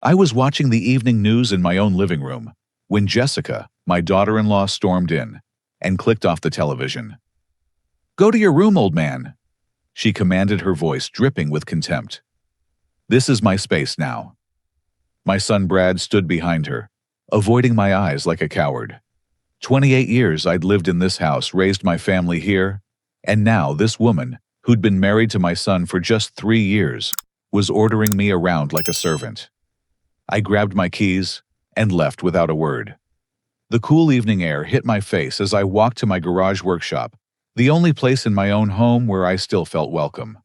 I was watching the evening news in my own living room when Jessica, my daughter-in-law, stormed in and clicked off the television. "Go to your room, old man," she commanded, her voice dripping with contempt. "This is my space now." My son Brad stood behind her, avoiding my eyes like a coward. 28 years I'd lived in this house, raised my family here, and now this woman, who'd been married to my son for just 3 years, was ordering me around like a servant. I grabbed my keys and left without a word. The cool evening air hit my face as I walked to my garage workshop, the only place in my own home where I still felt welcome.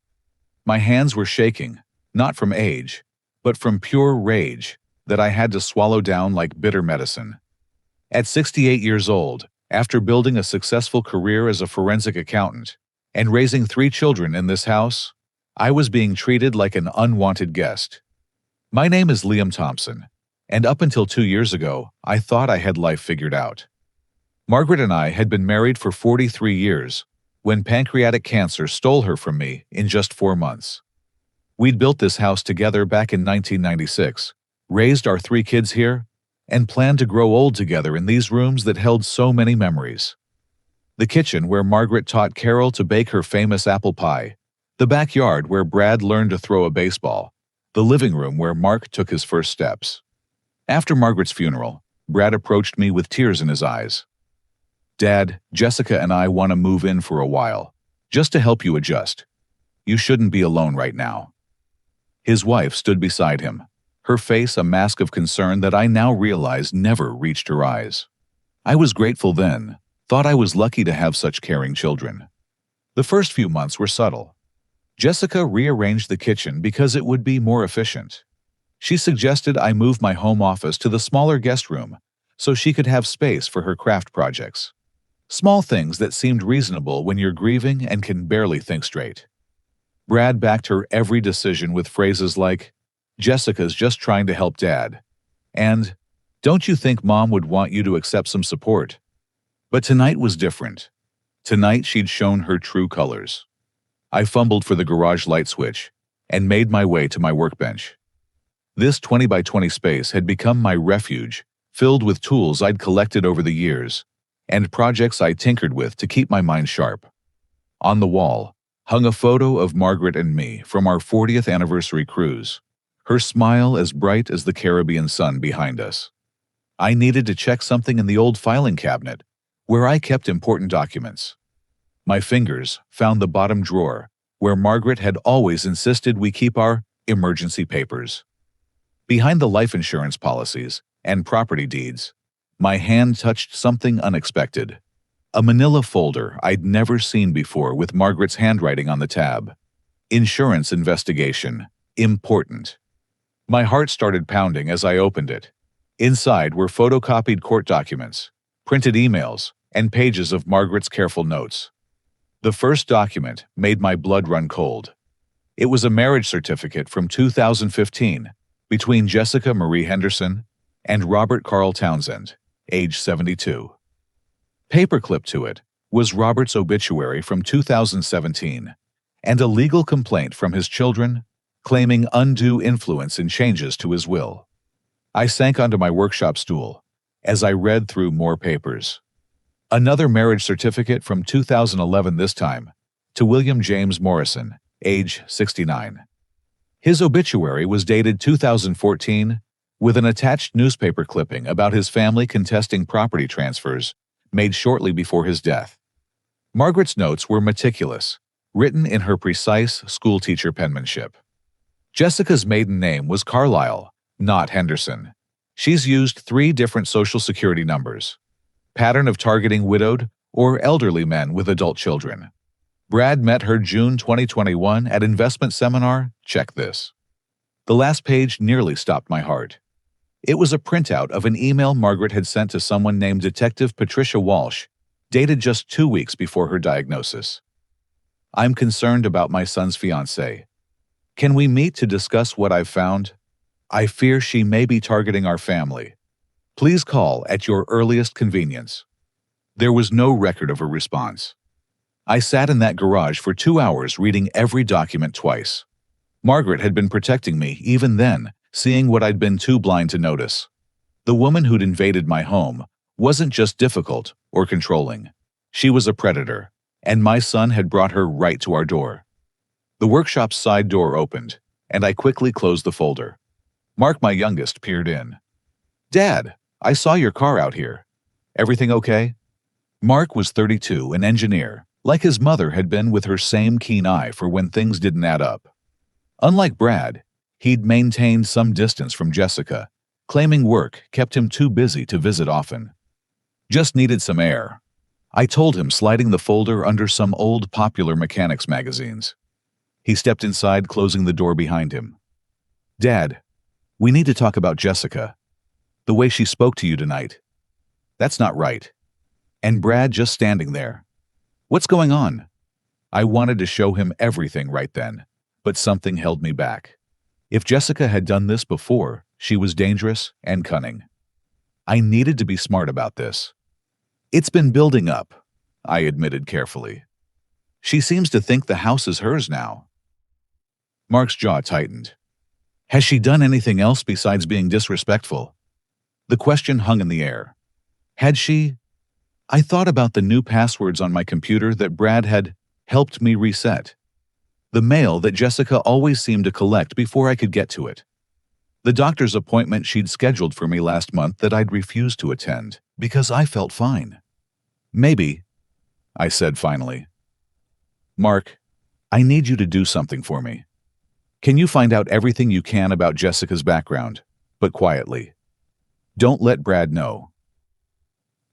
My hands were shaking, not from age, but from pure rage that I had to swallow down like bitter medicine. At 68 years old, after building a successful career as a forensic accountant and raising 3 children in this house, I was being treated like an unwanted guest. My name is Liam Thompson, and up until 2 years ago, I thought I had life figured out. Margaret and I had been married for 43 years when pancreatic cancer stole her from me in just 4 months. We'd built this house together back in 1996, raised our 3 kids here, and planned to grow old together in these rooms that held so many memories. The kitchen where Margaret taught Carol to bake her famous apple pie, the backyard where Brad learned to throw a baseball, the living room where Mark took his first steps. After Margaret's funeral, Brad approached me with tears in his eyes. "Dad, Jessica and I want to move in for a while, just to help you adjust. You shouldn't be alone right now." His wife stood beside him, her face a mask of concern that I now realize never reached her eyes. I was grateful then, thought I was lucky to have such caring children. The first few months were subtle. Jessica rearranged the kitchen because it would be more efficient. She suggested I move my home office to the smaller guest room so she could have space for her craft projects. Small things that seemed reasonable when you're grieving and can barely think straight. Brad backed her every decision with phrases like, "Jessica's just trying to help Dad," and "Don't you think Mom would want you to accept some support?" But tonight was different. Tonight she'd shown her true colors. I fumbled for the garage light switch and made my way to my workbench. This 20 by 20 space had become my refuge, filled with tools I'd collected over the years and projects I tinkered with to keep my mind sharp. On the wall hung a photo of Margaret and me from our 40th anniversary cruise, her smile as bright as the Caribbean sun behind us. I needed to check something in the old filing cabinet, where I kept important documents. My fingers found the bottom drawer, where Margaret had always insisted we keep our emergency papers. Behind the life insurance policies and property deeds, my hand touched something unexpected. A manila folder I'd never seen before with Margaret's handwriting on the tab. Insurance investigation. Important. My heart started pounding as I opened it. Inside were photocopied court documents, printed emails, and pages of Margaret's careful notes. The first document made my blood run cold. It was a marriage certificate from 2015 between Jessica Marie Henderson and Robert Carl Townsend, age 72. Paperclipped to it was Robert's obituary from 2017 and a legal complaint from his children claiming undue influence in changes to his will. I sank onto my workshop stool as I read through more papers. Another marriage certificate from 2011 this time, to William James Morrison, age 69. His obituary was dated 2014 with an attached newspaper clipping about his family contesting property transfers made shortly before his death. Margaret's notes were meticulous, written in her precise schoolteacher penmanship. Jessica's maiden name was Carlisle, not Henderson. She's used 3 different Social Security numbers. Pattern of targeting widowed or elderly men with adult children. Brad met her June 2021 at investment seminar. Check this. The last page nearly stopped my heart. It was a printout of an email Margaret had sent to someone named Detective Patricia Walsh, dated just 2 weeks before her diagnosis. "I'm concerned about my son's fiancée. Can we meet to discuss what I've found? I fear she may be targeting our family. Please call at your earliest convenience." There was no record of a response. I sat in that garage for 2 hours reading every document twice. Margaret had been protecting me even then, seeing what I'd been too blind to notice. The woman who'd invaded my home wasn't just difficult or controlling. She was a predator, and my son had brought her right to our door. The workshop's side door opened, and I quickly closed the folder. Mark, my youngest, peered in. "Dad, I saw your car out here. Everything okay?" Mark was 32, an engineer, like his mother had been, with her same keen eye for when things didn't add up. Unlike Brad, he'd maintained some distance from Jessica, claiming work kept him too busy to visit often. "Just needed some air," I told him, sliding the folder under some old Popular Mechanics magazines. He stepped inside, closing the door behind him. "Dad, we need to talk about Jessica. The way she spoke to you tonight. That's not right." And Brad just standing there. "What's going on?" I wanted to show him everything right then, but something held me back. If Jessica had done this before, she was dangerous and cunning. I needed to be smart about this. "It's been building up," I admitted carefully. "She seems to think the house is hers now." Mark's jaw tightened. "Has she done anything else besides being disrespectful?" The question hung in the air. Had she? I thought about the new passwords on my computer that Brad had helped me reset. The mail that Jessica always seemed to collect before I could get to it. The doctor's appointment she'd scheduled for me last month that I'd refused to attend because I felt fine. "Maybe," I said finally. "Mark, I need you to do something for me. Can you find out everything you can about Jessica's background, but quietly? Don't let Brad know."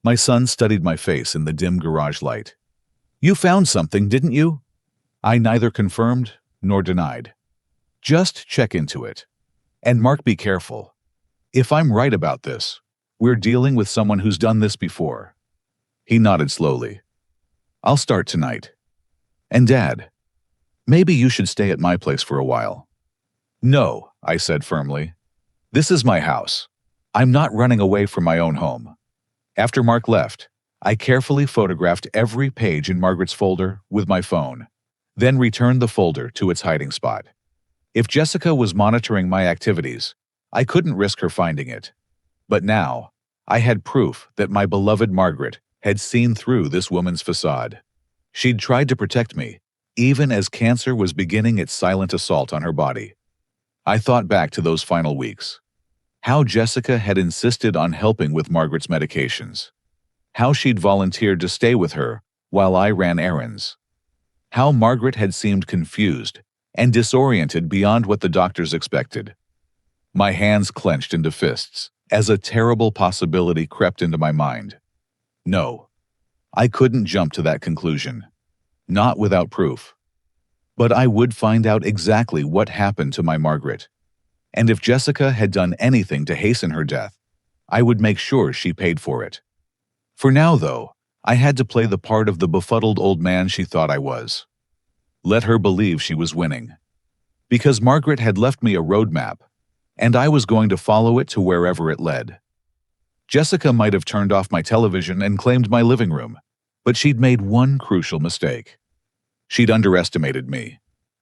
My son studied my face in the dim garage light. "You found something, didn't you?" I neither confirmed nor denied. "Just check into it. And Mark, be careful. If I'm right about this, we're dealing with someone who's done this before." He nodded slowly. "I'll start tonight. And Dad, maybe you should stay at my place for a while." "No," I said firmly. "This is my house. I'm not running away from my own home." After Mark left, I carefully photographed every page in Margaret's folder with my phone, then returned the folder to its hiding spot. If Jessica was monitoring my activities, I couldn't risk her finding it. But now, I had proof that my beloved Margaret had seen through this woman's facade. She'd tried to protect me, even as cancer was beginning its silent assault on her body. I thought back to those final weeks. How Jessica had insisted on helping with Margaret's medications. How she'd volunteered to stay with her while I ran errands. How Margaret had seemed confused and disoriented beyond what the doctors expected. My hands clenched into fists as a terrible possibility crept into my mind. No, I couldn't jump to that conclusion. Not without proof. But I would find out exactly what happened to my Margaret. And if Jessica had done anything to hasten her death, I would make sure she paid for it. For now, though, I had to play the part of the befuddled old man she thought I was. Let her believe she was winning. Because Margaret had left me a roadmap, and I was going to follow it to wherever it led. Jessica might have turned off my television and claimed my living room, but she'd made one crucial mistake. She'd underestimated me,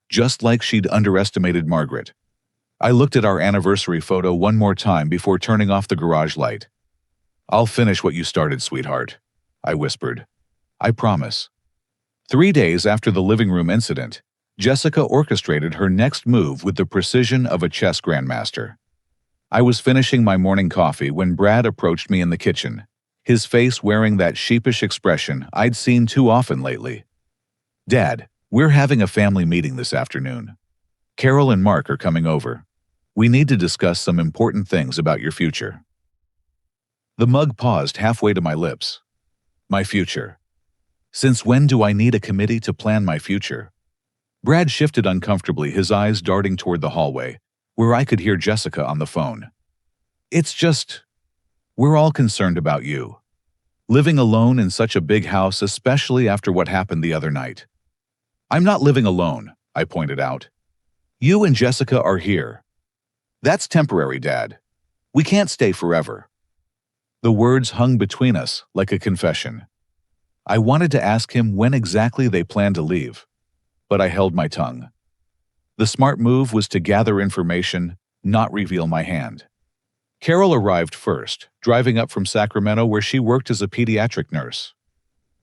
just like she'd underestimated Margaret. I looked at our anniversary photo one more time before turning off the garage light. "I'll finish what you started, sweetheart," I whispered. "I promise." 3 days after the living room incident, Jessica orchestrated her next move with the precision of a chess grandmaster. I was finishing my morning coffee when Brad approached me in the kitchen, his face wearing that sheepish expression I'd seen too often lately. "Dad, we're having a family meeting this afternoon. Carol and Mark are coming over. We need to discuss some important things about your future." The mug paused halfway to my lips. My future. Since when do I need a committee to plan my future? Brad shifted uncomfortably, his eyes darting toward the hallway, where I could hear Jessica on the phone. "It's just, we're all concerned about you. Living alone in such a big house, especially after what happened the other night." "I'm not living alone," I pointed out. "You and Jessica are here. That's temporary, Dad. We can't stay forever." The words hung between us like a confession. I wanted to ask him when exactly they planned to leave, but I held my tongue. The smart move was to gather information, not reveal my hand. Carol arrived first, driving up from Sacramento where she worked as a pediatric nurse.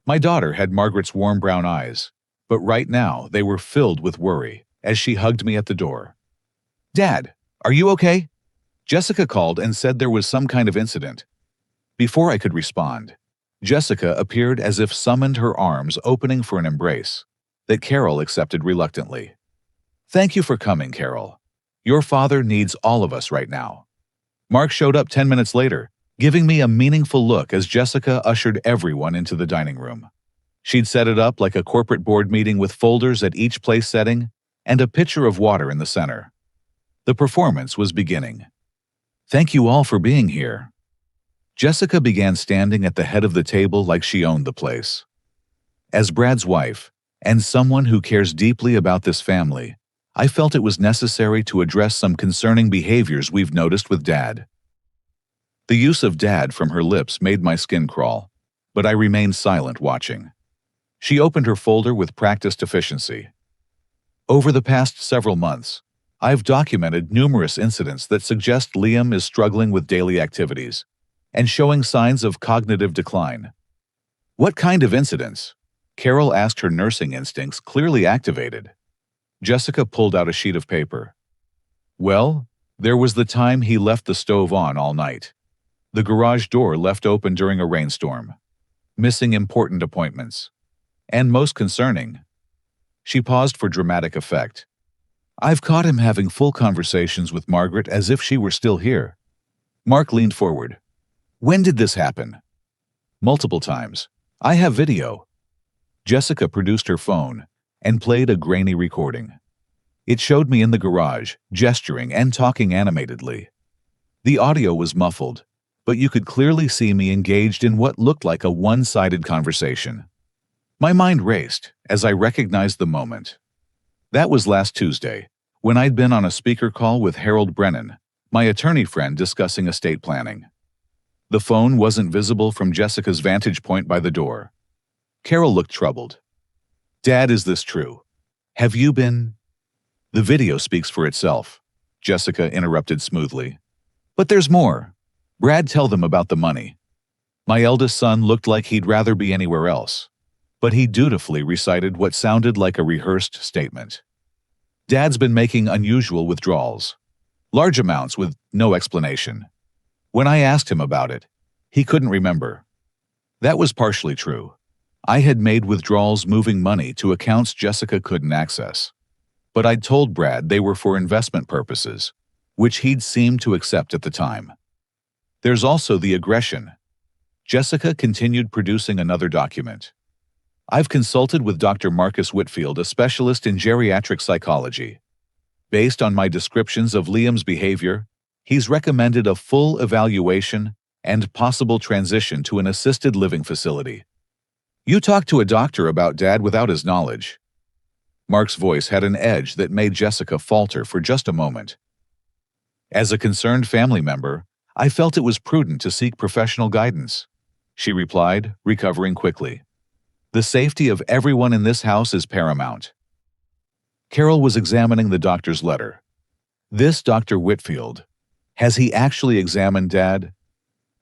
My daughter had Margaret's warm brown eyes, but right now they were filled with worry as she hugged me at the door. "Dad, are you okay?" Jessica called and said there was some kind of incident. Before I could respond, Jessica appeared as if summoned, her arms opening for an embrace that Carol accepted reluctantly. "Thank you for coming, Carol. Your father needs all of us right now." Mark showed up 10 minutes later, giving me a meaningful look as Jessica ushered everyone into the dining room. She'd set it up like a corporate board meeting with folders at each place setting and a pitcher of water in the center. The performance was beginning. "Thank you all for being here." Jessica began standing at the head of the table like she owned the place. As Brad's wife, and someone who cares deeply about this family, I felt it was necessary to address some concerning behaviors we've noticed with Dad. The use of Dad from her lips made my skin crawl, but I remained silent watching. She opened her folder with practiced efficiency. Over the past several months, I've documented numerous incidents that suggest Liam is struggling with daily activities and showing signs of cognitive decline. "What kind of incidents?" Carol asked, her nursing instincts clearly activated. Jessica pulled out a sheet of paper. "Well, there was the time he left the stove on all night. The garage door left open during a rainstorm. Missing important appointments. And most concerning." She paused for dramatic effect. "I've caught him having full conversations with Margaret as if she were still here." Mark leaned forward. "When did this happen?" "Multiple times. I have video." Jessica produced her phone and played a grainy recording. It showed me in the garage, gesturing and talking animatedly. The audio was muffled, but you could clearly see me engaged in what looked like a one-sided conversation. My mind raced as I recognized the moment. That was last Tuesday, when I'd been on a speaker call with Harold Brennan, my attorney friend, discussing estate planning. The phone wasn't visible from Jessica's vantage point by the door. Carol looked troubled. "Dad, is this true? Have you been—" "The video speaks for itself," Jessica interrupted smoothly. "But there's more. Brad, tell them about the money." My eldest son looked like he'd rather be anywhere else, but he dutifully recited what sounded like a rehearsed statement. "Dad's been making unusual withdrawals. Large amounts with no explanation. When I asked him about it, he couldn't remember." That was partially true. I had made withdrawals moving money to accounts Jessica couldn't access. But I'd told Brad they were for investment purposes, which he'd seemed to accept at the time. "There's also the aggression." Jessica continued producing another document. "I've consulted with Dr. Marcus Whitfield, a specialist in geriatric psychology. Based on my descriptions of Liam's behavior, he's recommended a full evaluation and possible transition to an assisted living facility." "You talked to a doctor about Dad without his knowledge." Mark's voice had an edge that made Jessica falter for just a moment. "As a concerned family member, I felt it was prudent to seek professional guidance," she replied, recovering quickly. "The safety of everyone in this house is paramount." Carol was examining the doctor's letter. "This Dr. Whitfield, has he actually examined Dad?"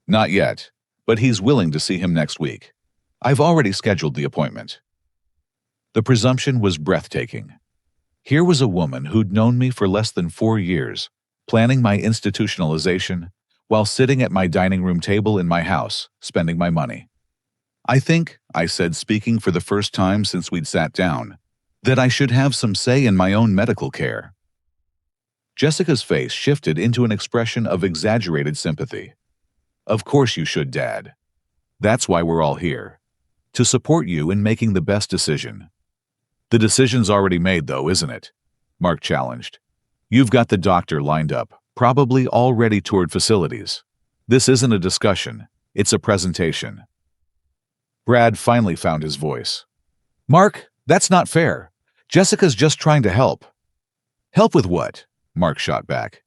"Not yet, but he's willing to see him next week. I've already scheduled the appointment." The presumption was breathtaking. Here was a woman who'd known me for less than 4 years, planning my institutionalization, while sitting at my dining room table in my house, spending my money. "I think," I said, speaking for the first time since we'd sat down, "that I should have some say in my own medical care." Jessica's face shifted into an expression of exaggerated sympathy. "Of course you should, Dad. That's why we're all here. To support you in making the best decision." "The decision's already made, though, isn't it?" Mark challenged. "You've got the doctor lined up, probably already toured facilities. This isn't a discussion, it's a presentation." Brad finally found his voice. "Mark, that's not fair. Jessica's just trying to help." "Help with what?" Mark shot back.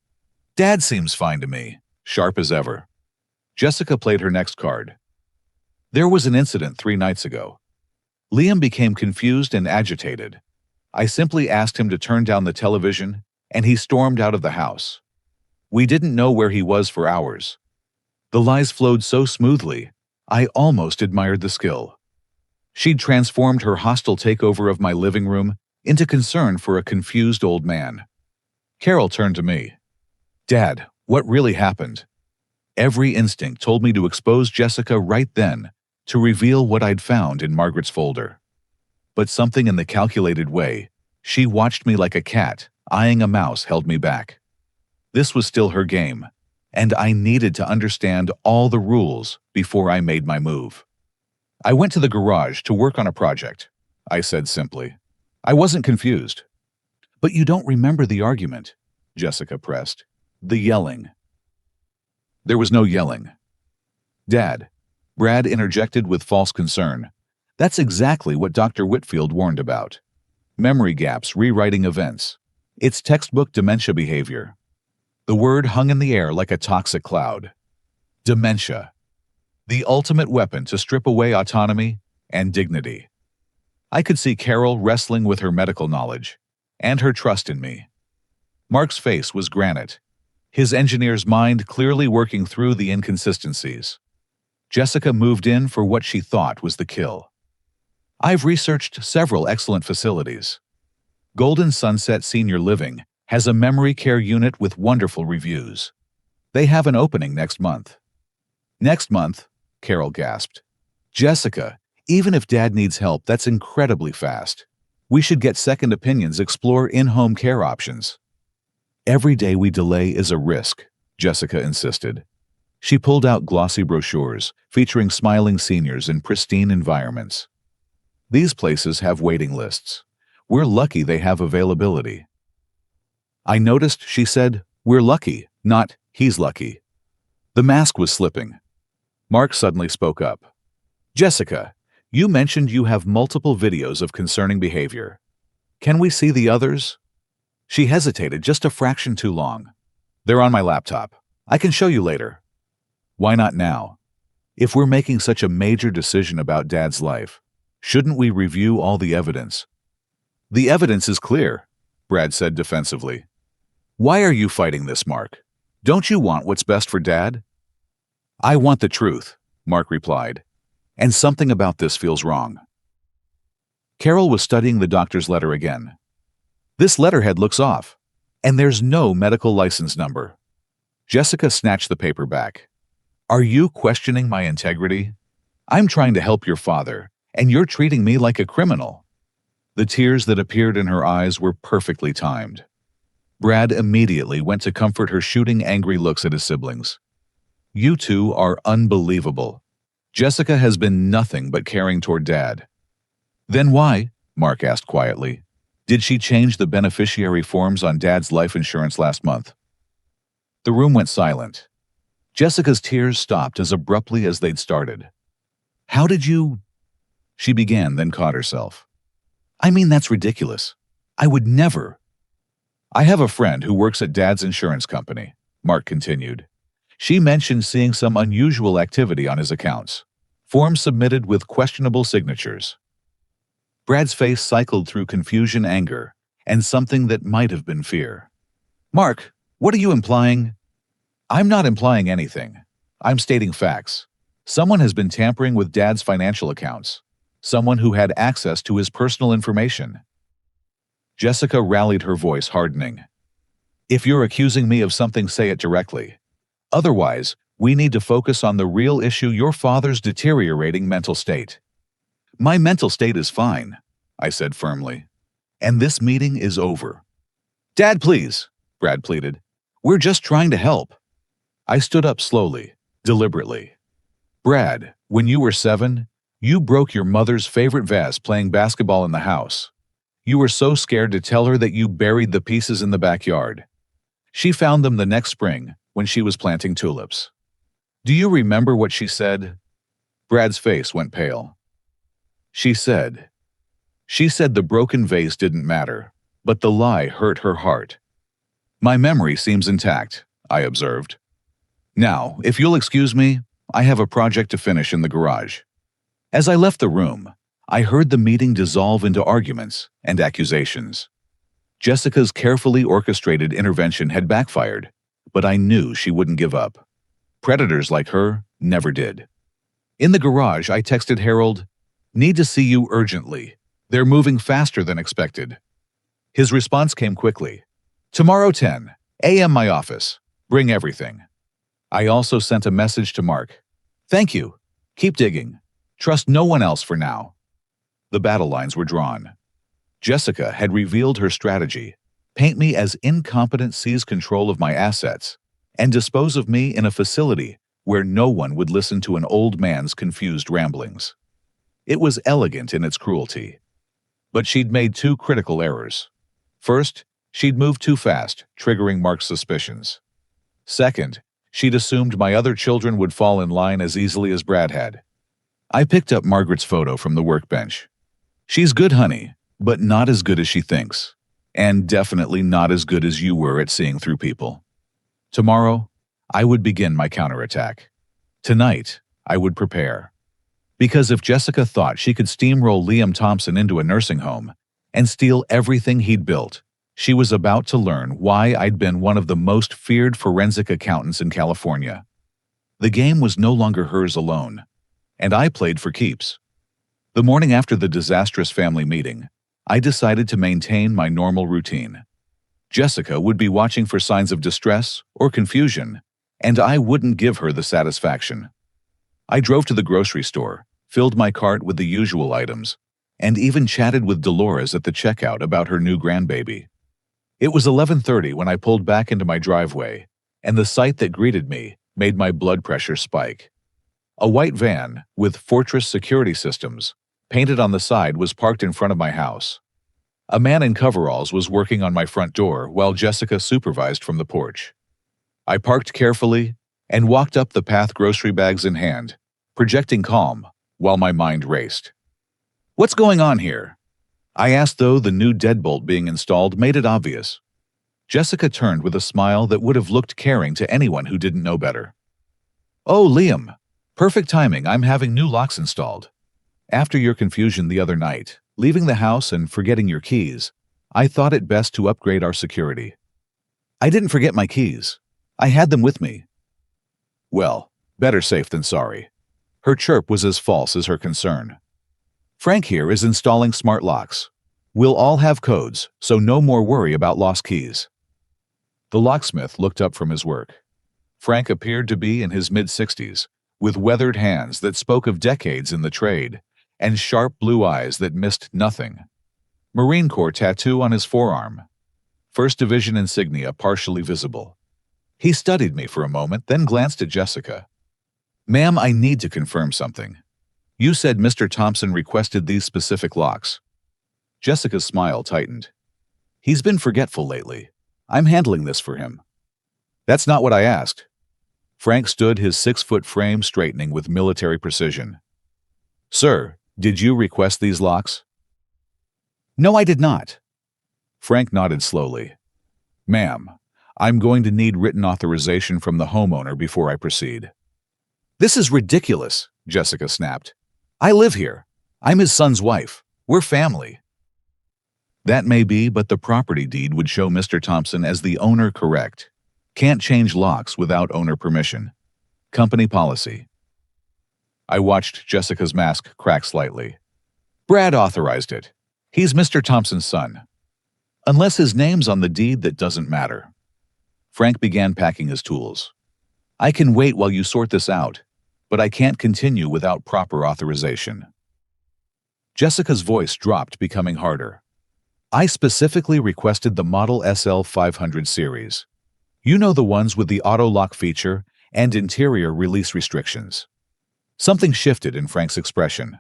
"Dad seems fine to me, sharp as ever." Jessica played her next card. "There was an incident 3 nights ago. Liam became confused and agitated. I simply asked him to turn down the television, and he stormed out of the house. We didn't know where he was for hours. The lies flowed so smoothly, I almost admired the skill. She'd transformed her hostile takeover of my living room into concern for a confused old man. Carol turned to me. "Dad, what really happened?" Every instinct told me to expose Jessica right then, to reveal what I'd found in Margaret's folder. But something in the calculated way, she watched me like a cat, eyeing a mouse, held me back. This was still her game, and I needed to understand all the rules before I made my move. "I went to the garage to work on a project," I said simply. I wasn't confused. "But you don't remember the argument," Jessica pressed. "The yelling." There was no yelling. "Dad," Brad interjected with false concern, "that's exactly what Dr. Whitfield warned about. Memory gaps rewriting events. It's textbook dementia behavior." The word hung in the air like a toxic cloud. Dementia. The ultimate weapon to strip away autonomy and dignity. I could see Carol wrestling with her medical knowledge and her trust in me. Mark's face was granite, his engineer's mind clearly working through the inconsistencies. Jessica moved in for what she thought was the kill. "I've researched several excellent facilities. Golden Sunset Senior Living has a memory care unit with wonderful reviews. They have an opening next month." "Next month?" Carol gasped. "Jessica, even if Dad needs help, that's incredibly fast. We should get second opinions, explore in-home care options." "Every day we delay is a risk," Jessica insisted. She pulled out glossy brochures featuring smiling seniors in pristine environments. "These places have waiting lists. We're lucky they have availability." I noticed she said, "We're lucky," not "he's lucky." The mask was slipping. Mark suddenly spoke up. "Jessica, you mentioned you have multiple videos of concerning behavior. Can we see the others?" She hesitated just a fraction too long. "They're on my laptop. I can show you later." "Why not now? If we're making such a major decision about Dad's life, shouldn't we review all the evidence?" "The evidence is clear," Brad said defensively. "Why are you fighting this, Mark? Don't you want what's best for Dad?" "I want the truth," Mark replied, "and something about this feels wrong." Carol was studying the doctor's letter again. "This letterhead looks off, and there's no medical license number." Jessica snatched the paper back. "Are you questioning my integrity? I'm trying to help your father, and you're treating me like a criminal." The tears that appeared in her eyes were perfectly timed. Brad immediately went to comfort her, shooting angry looks at his siblings. "You two are unbelievable. Jessica has been nothing but caring toward Dad." "Then why?" Mark asked quietly. "Did she change the beneficiary forms on Dad's life insurance last month?" The room went silent. Jessica's tears stopped as abruptly as they'd started. "How did you—" she began, then caught herself. "I mean, that's ridiculous. I would never—" "I have a friend who works at Dad's insurance company," Mark continued. "She mentioned seeing some unusual activity on his accounts. Forms submitted with questionable signatures." Brad's face cycled through confusion, anger, and something that might have been fear. "Mark, what are you implying?" "I'm not implying anything. I'm stating facts. Someone has been tampering with Dad's financial accounts. Someone who had access to his personal information." Jessica rallied, her voice hardening. "If you're accusing me of something, say it directly. Otherwise, we need to focus on the real issue: your father's deteriorating mental state." "My mental state is fine," I said firmly. "And this meeting is over." "Dad, please," Brad pleaded. "We're just trying to help." I stood up slowly, deliberately. "Brad, when you were 7, you broke your mother's favorite vase playing basketball in the house. You were so scared to tell her that you buried the pieces in the backyard. She found them the next spring when she was planting tulips. Do you remember what she said?" Brad's face went pale. She said the broken vase didn't matter, but the lie hurt her heart." "My memory seems intact," I observed. "Now, if you'll excuse me, I have a project to finish in the garage." As I left the room, I heard the meeting dissolve into arguments and accusations. Jessica's carefully orchestrated intervention had backfired, but I knew she wouldn't give up. Predators like her never did. In the garage, I texted Harold, "Need to see you urgently. They're moving faster than expected." His response came quickly. "Tomorrow 10 a.m. my office. Bring everything." I also sent a message to Mark. "Thank you. Keep digging. Trust no one else for now." The battle lines were drawn. Jessica had revealed her strategy: paint me as incompetent, seize control of my assets, and dispose of me in a facility where no one would listen to an old man's confused ramblings. It was elegant in its cruelty. But she'd made two critical errors. First, she'd moved too fast, triggering Mark's suspicions. Second, she'd assumed my other children would fall in line as easily as Brad had. I picked up Margaret's photo from the workbench. "She's good, honey, but not as good as she thinks. And definitely not as good as you were at seeing through people." Tomorrow, I would begin my counterattack. Tonight, I would prepare. Because if Jessica thought she could steamroll Liam Thompson into a nursing home and steal everything he'd built, she was about to learn why I'd been one of the most feared forensic accountants in California. The game was no longer hers alone, and I played for keeps. The morning after the disastrous family meeting, I decided to maintain my normal routine. Jessica would be watching for signs of distress or confusion, and I wouldn't give her the satisfaction. I drove to the grocery store, filled my cart with the usual items, and even chatted with Dolores at the checkout about her new grandbaby. It was 11:30 when I pulled back into my driveway, and the sight that greeted me made my blood pressure spike. A white van with Fortress security systems painted on the side was parked in front of my house. A man in coveralls was working on my front door while Jessica supervised from the porch. I parked carefully and walked up the path, grocery bags in hand, projecting calm while my mind raced. "What's going on here?" I asked, though the new deadbolt being installed made it obvious. Jessica turned with a smile that would have looked caring to anyone who didn't know better. "Oh, Liam, perfect timing. I'm having new locks installed. After your confusion the other night, leaving the house and forgetting your keys, I thought it best to upgrade our security." "I didn't forget my keys. I had them with me." "Well, better safe than sorry." Her chirp was as false as her concern. "Frank here is installing smart locks. We'll all have codes, so no more worry about lost keys." The locksmith looked up from his work. Frank appeared to be in his mid-60s, with weathered hands that spoke of decades in the trade, and sharp blue eyes that missed nothing. Marine Corps tattoo on his forearm. 1st Division insignia partially visible. He studied me for a moment, then glanced at Jessica. "Ma'am, I need to confirm something. You said Mr. Thompson requested these specific locks." Jessica's smile tightened. "He's been forgetful lately. I'm handling this for him." "That's not what I asked." Frank stood, his 6-foot frame straightening with military precision. "Sir, did you request these locks?" "No, I did not." Frank nodded slowly. "Ma'am, I'm going to need written authorization from the homeowner before I proceed." "This is ridiculous," Jessica snapped. "I live here. I'm his son's wife. We're family." "That may be, but the property deed would show Mr. Thompson as the owner, correct? Can't change locks without owner permission. Company policy." I watched Jessica's mask crack slightly. "Brad authorized it. He's Mr. Thompson's son. Unless his name's on the deed, that doesn't matter." Frank began packing his tools. "I can wait while you sort this out, but I can't continue without proper authorization." Jessica's voice dropped, becoming harder. "I specifically requested the Model SL 500 series. You know, the ones with the auto-lock feature and interior release restrictions." Something shifted in Frank's expression.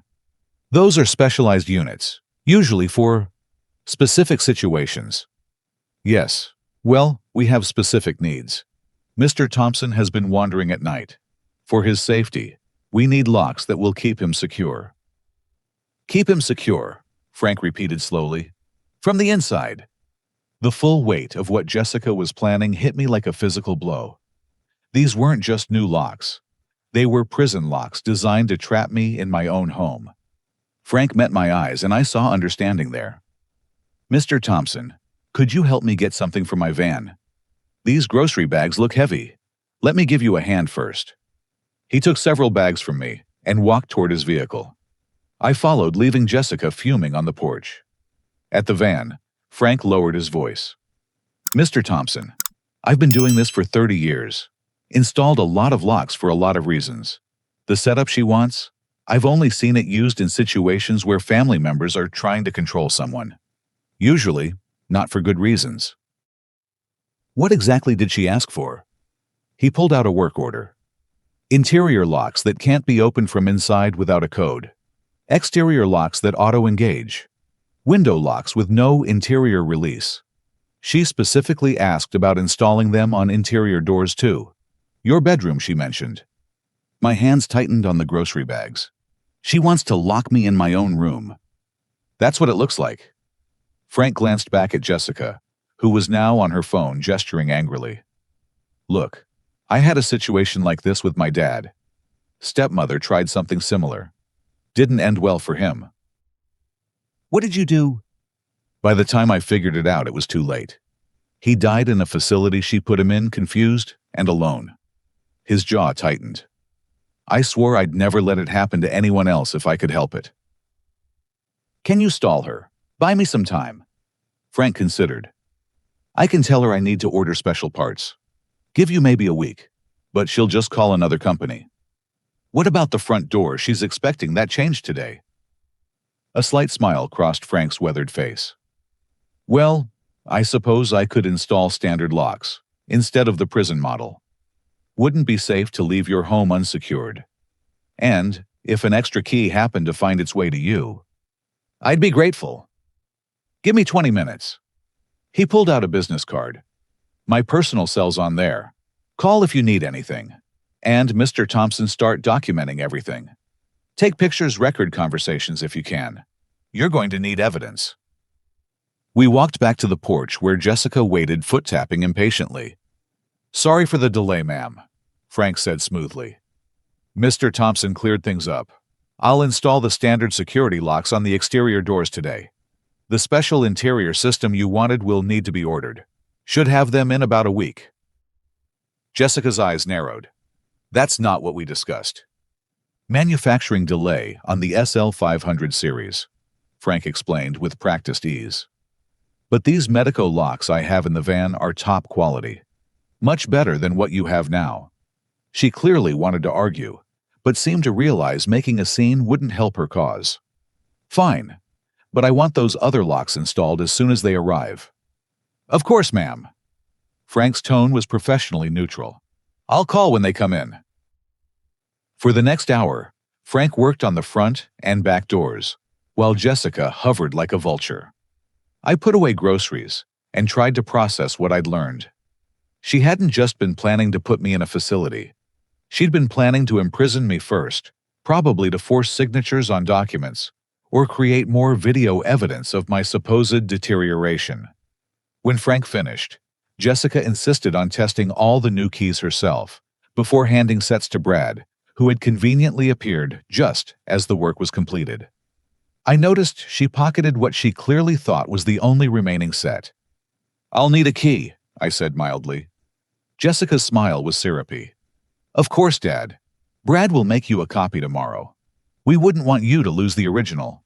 "Those are specialized units, usually for specific situations." "Yes, well, we have specific needs. Mr. Thompson has been wandering at night. For his safety, we need locks that will keep him secure." "Keep him secure," Frank repeated slowly. "From the inside." The full weight of what Jessica was planning hit me like a physical blow. These weren't just new locks. They were prison locks designed to trap me in my own home. Frank met my eyes, and I saw understanding there. "Mr. Thompson, could you help me get something for my van?" These grocery bags look heavy. Let me give you a hand first. He took several bags from me and walked toward his vehicle. I followed, leaving Jessica fuming on the porch. At the van, Frank lowered his voice. Mr. Thompson, I've been doing this for 30 years. Installed a lot of locks for a lot of reasons. The setup she wants, I've only seen it used in situations where family members are trying to control someone. Usually, not for good reasons. What exactly did she ask for? He pulled out a work order. Interior locks that can't be opened from inside without a code. Exterior locks that auto-engage. Window locks with no interior release. She specifically asked about installing them on interior doors too. Your bedroom, she mentioned. My hands tightened on the grocery bags. She wants to lock me in my own room. That's what it looks like. Frank glanced back at Jessica, who was now on her phone gesturing angrily. Look, I had a situation like this with my dad. Stepmother tried something similar. Didn't end well for him. What did you do? By the time I figured it out, it was too late. He died in a facility she put him in, confused and alone. His jaw tightened. I swore I'd never let it happen to anyone else if I could help it. Can you stall her? Buy me some time. Frank considered. I can tell her I need to order special parts. Give you maybe a week, but she'll just call another company. What about the front door? She's expecting that change today. A slight smile crossed Frank's weathered face. Well, I suppose I could install standard locks, instead of the prison model. Wouldn't be safe to leave your home unsecured. And, if an extra key happened to find its way to you, I'd be grateful. Give me 20 minutes. He pulled out a business card. My personal cell's on there. Call if you need anything. And Mr. Thompson, start documenting everything. Take pictures, record conversations if you can. You're going to need evidence. We walked back to the porch where Jessica waited, foot-tapping impatiently. Sorry for the delay, ma'am, Frank said smoothly. Mr. Thompson cleared things up. I'll install the standard security locks on the exterior doors today. The special interior system you wanted will need to be ordered. Should have them in about a week. Jessica's eyes narrowed. That's not what we discussed. Manufacturing delay on the SL500 series, Frank explained with practiced ease. But these Medico locks I have in the van are top quality. Much better than what you have now. She clearly wanted to argue, but seemed to realize making a scene wouldn't help her cause. Fine, but I want those other locks installed as soon as they arrive. Of course, ma'am. Frank's tone was professionally neutral. I'll call when they come in. For the next hour, Frank worked on the front and back doors, while Jessica hovered like a vulture. I put away groceries and tried to process what I'd learned. She hadn't just been planning to put me in a facility. She'd been planning to imprison me first, probably to force signatures on documents, or create more video evidence of my supposed deterioration. When Frank finished, Jessica insisted on testing all the new keys herself, before handing sets to Brad, who had conveniently appeared just as the work was completed. I noticed she pocketed what she clearly thought was the only remaining set. I'll need a key, I said mildly. Jessica's smile was syrupy. Of course, Dad. Brad will make you a copy tomorrow. We wouldn't want you to lose the original.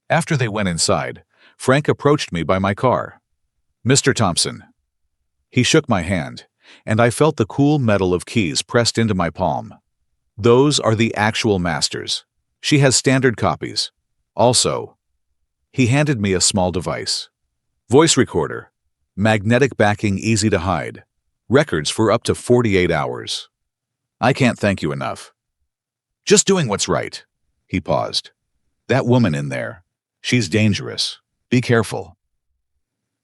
After they went inside, Frank approached me by my car. Mr. Thompson. He shook my hand, and I felt the cool metal of keys pressed into my palm. Those are the actual masters. She has standard copies. Also, he handed me a small device. Voice recorder. Magnetic backing, easy to hide. Records for up to 48 hours. I can't thank you enough. Just doing what's right. He paused. That woman in there. She's dangerous. Be careful.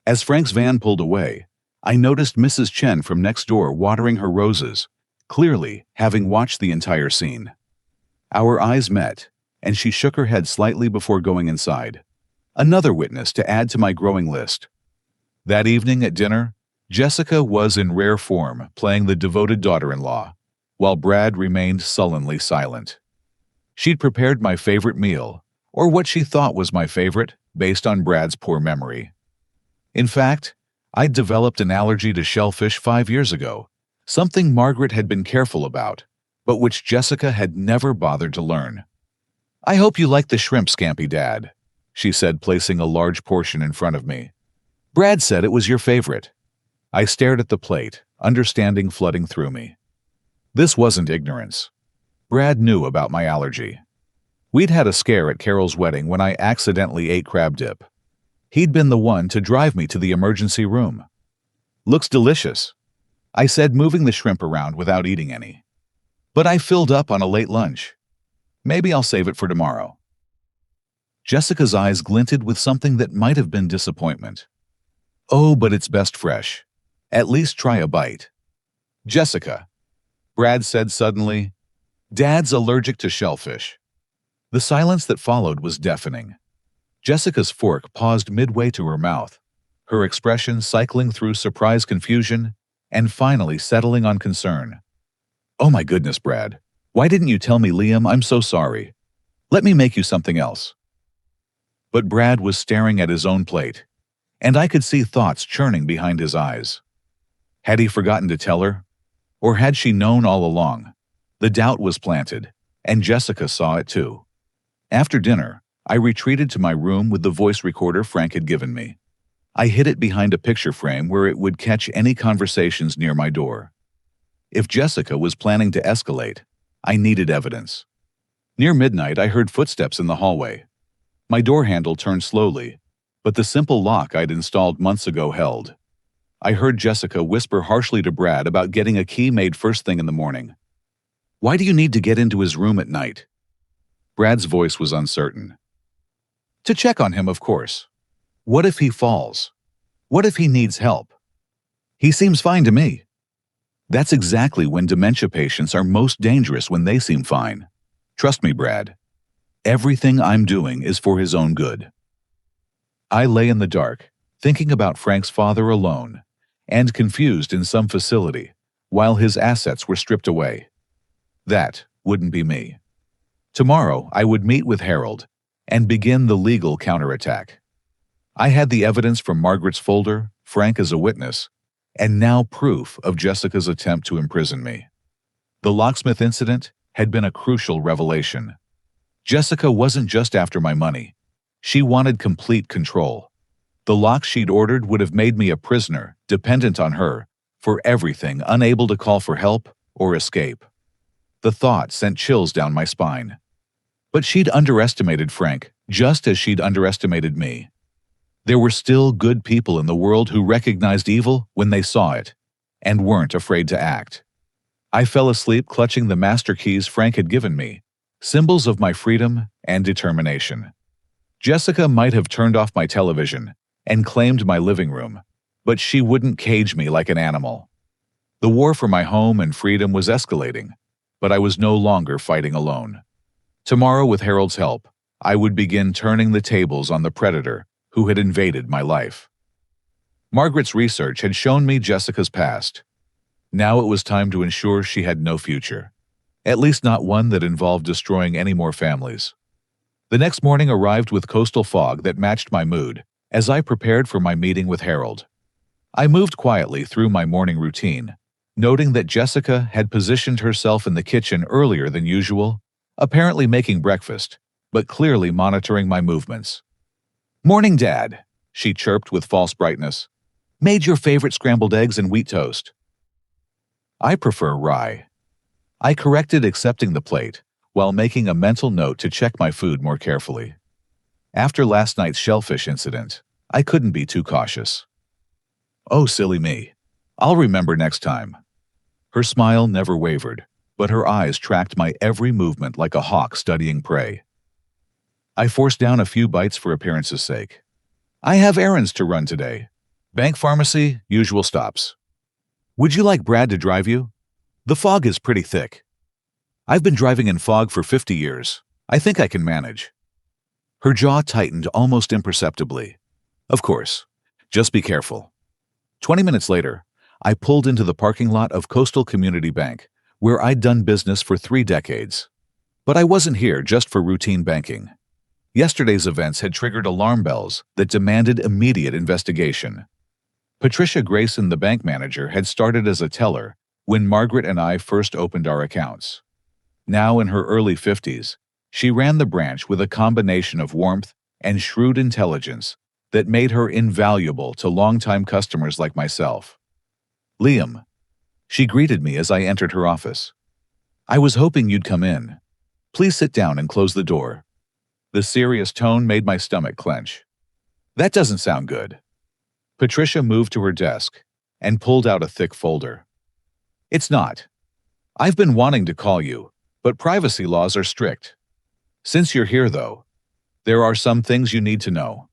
As Frank's van pulled away, I noticed Mrs. Chen from next door watering her roses, clearly having watched the entire scene. Our eyes met, and she shook her head slightly before going inside. Another witness to add to my growing list. That evening at dinner, Jessica was in rare form playing the devoted daughter-in-law, while Brad remained sullenly silent. She'd prepared my favorite meal, or what she thought was my favorite, based on Brad's poor memory. In fact, I'd developed an allergy to shellfish 5 years ago, something Margaret had been careful about, but which Jessica had never bothered to learn. "I hope you like the shrimp scampi, Dad," she said, placing a large portion in front of me. "Brad said it was your favorite." I stared at the plate, understanding flooding through me. This wasn't ignorance. Brad knew about my allergy. We'd had a scare at Carol's wedding when I accidentally ate crab dip. He'd been the one to drive me to the emergency room. "Looks delicious," I said, moving the shrimp around without eating any. "But I filled up on a late lunch. Maybe I'll save it for tomorrow." Jessica's eyes glinted with something that might have been disappointment. "Oh, but it's best fresh. At least try a bite." "Jessica," Brad said suddenly, "Dad's allergic to shellfish." The silence that followed was deafening. Jessica's fork paused midway to her mouth, her expression cycling through surprise, confusion, and finally settling on concern. "Oh my goodness, Brad. Why didn't you tell me, Liam? I'm so sorry. Let me make you something else." But Brad was staring at his own plate, and I could see thoughts churning behind his eyes. Had he forgotten to tell her? Or had she known all along? The doubt was planted, and Jessica saw it too. After dinner, I retreated to my room with the voice recorder Frank had given me. I hid it behind a picture frame where it would catch any conversations near my door. If Jessica was planning to escalate, I needed evidence. Near midnight, I heard footsteps in the hallway. My door handle turned slowly, but the simple lock I'd installed months ago held. I heard Jessica whisper harshly to Brad about getting a key made first thing in the morning. "Why do you need to get into his room at night?" Brad's voice was uncertain. "To check on him, of course. What if he falls? What if he needs help? He seems fine to me." That's exactly when dementia patients are most dangerous, when they seem fine. Trust me, Brad. Everything I'm doing is for his own good. I lay in the dark, thinking about Frank's father alone, and confused in some facility, while his assets were stripped away. That wouldn't be me. Tomorrow, I would meet with Harold and begin the legal counterattack. I had the evidence from Margaret's folder, Frank as a witness, and now proof of Jessica's attempt to imprison me. The locksmith incident had been a crucial revelation. Jessica wasn't just after my money. She wanted complete control. The lock she'd ordered would have made me a prisoner, dependent on her, for everything, unable to call for help or escape. The thought sent chills down my spine. But she'd underestimated Frank, just as she'd underestimated me. There were still good people in the world who recognized evil when they saw it, and weren't afraid to act. I fell asleep clutching the master keys Frank had given me, symbols of my freedom and determination. Jessica might have turned off my television and claimed my living room, but she wouldn't cage me like an animal. The war for my home and freedom was escalating, but I was no longer fighting alone. Tomorrow, with Harold's help, I would begin turning the tables on the predator who had invaded my life. Margaret's research had shown me Jessica's past. Now it was time to ensure she had no future, at least not one that involved destroying any more families. The next morning arrived with coastal fog that matched my mood as I prepared for my meeting with Harold. I moved quietly through my morning routine, noting that Jessica had positioned herself in the kitchen earlier than usual, apparently making breakfast, but clearly monitoring my movements. "Morning, Dad," she chirped with false brightness. "Made your favorite scrambled eggs and wheat toast." "I prefer rye." I corrected, accepting the plate, while making a mental note to check my food more carefully. After last night's shellfish incident, I couldn't be too cautious. "Oh, silly me. I'll remember next time." Her smile never wavered, but her eyes tracked my every movement like a hawk studying prey. I forced down a few bites for appearance's sake. "I have errands to run today. Bank, pharmacy, usual stops. Would you like Brad to drive you? The fog is pretty thick." "I've been driving in fog for 50 years. I think I can manage." Her jaw tightened almost imperceptibly. "Of course. Just be careful." 20 minutes later, I pulled into the parking lot of Coastal Community Bank, where I'd done business for 3 decades. But I wasn't here just for routine banking. Yesterday's events had triggered alarm bells that demanded immediate investigation. Patricia Grayson, the bank manager, had started as a teller when Margaret and I first opened our accounts. Now in her early 50s, she ran the branch with a combination of warmth and shrewd intelligence that made her invaluable to longtime customers like myself. "Liam," she greeted me as I entered her office. "I was hoping you'd come in. Please sit down and close the door." The serious tone made my stomach clench. "That doesn't sound good." Patricia moved to her desk and pulled out a thick folder. "It's not. I've been wanting to call you, but privacy laws are strict. Since you're here, though, there are some things you need to know."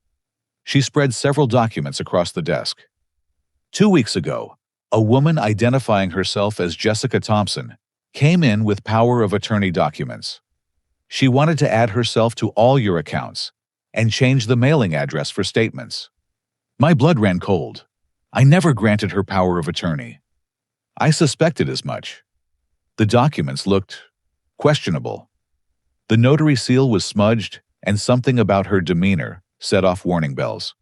She spread several documents across the desk. 2 weeks ago, a woman identifying herself as Jessica Thompson came in with power of attorney documents. She wanted to add herself to all your accounts and change the mailing address for statements. My blood ran cold. I never granted her power of attorney. I suspected as much. The documents looked questionable. The notary seal was smudged, and something about her demeanor set off warning bells.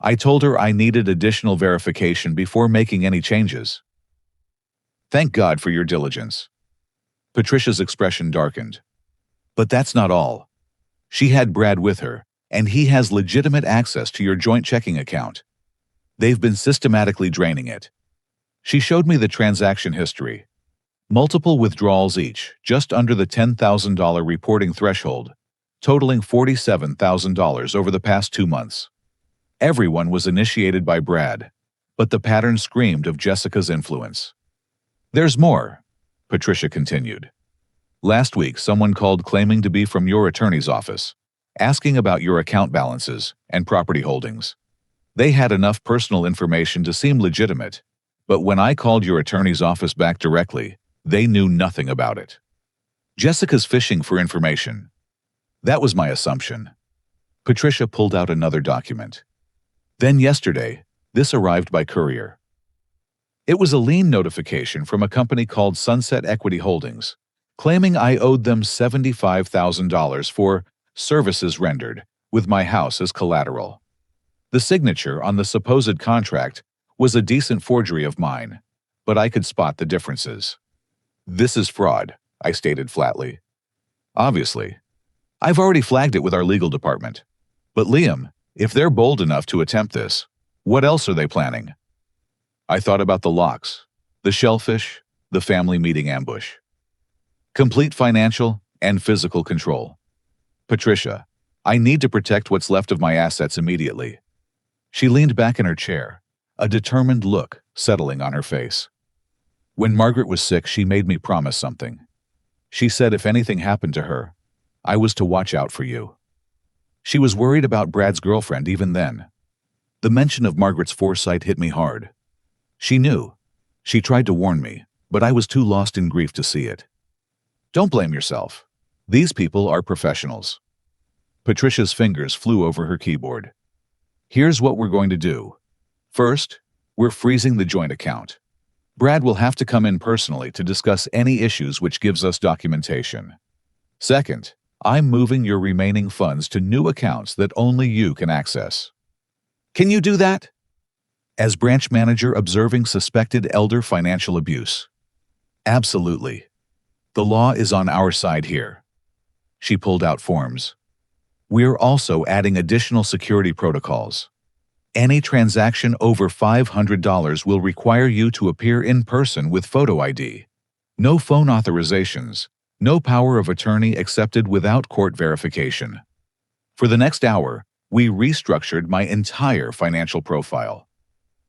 I told her I needed additional verification before making any changes. "Thank God for your diligence." Patricia's expression darkened. "But that's not all. She had Brad with her, and he has legitimate access to your joint checking account. They've been systematically draining it." She showed me the transaction history. Multiple withdrawals each, just under the $10,000 reporting threshold, totaling $47,000 over the past 2 months. Everyone was initiated by Brad, but the pattern screamed of Jessica's influence. "There's more," Patricia continued. "Last week, someone called claiming to be from your attorney's office, asking about your account balances and property holdings. They had enough personal information to seem legitimate, but when I called your attorney's office back directly, they knew nothing about it. Jessica's fishing for information. That was my assumption." Patricia pulled out another document. "Then yesterday, this arrived by courier. It was a lien notification from a company called Sunset Equity Holdings, claiming I owed them $75,000 for services rendered, with my house as collateral. The signature on the supposed contract was a decent forgery of mine, but I could spot the differences. "This is fraud," I stated flatly. "Obviously. I've already flagged it with our legal department. But Liam, if they're bold enough to attempt this, what else are they planning?" I thought about the locks, the shellfish, the family meeting ambush. Complete financial and physical control. "Patricia, I need to protect what's left of my assets immediately." She leaned back in her chair, a determined look settling on her face. "When Margaret was sick, she made me promise something. She said if anything happened to her, I was to watch out for you. She was worried about Brad's girlfriend even then." The mention of Margaret's foresight hit me hard. She knew. She tried to warn me, but I was too lost in grief to see it. "Don't blame yourself. These people are professionals." Patricia's fingers flew over her keyboard. "Here's what we're going to do. First, we're freezing the joint account. Brad will have to come in personally to discuss any issues, which gives us documentation. Second, I'm moving your remaining funds to new accounts that only you can access." "Can you do that?" "As branch manager observing suspected elder financial abuse." "Absolutely. The law is on our side here." She pulled out forms. "We're also adding additional security protocols. Any transaction over $500 will require you to appear in person with photo ID. No phone authorizations, no power of attorney accepted without court verification." For the next hour, we restructured my entire financial profile.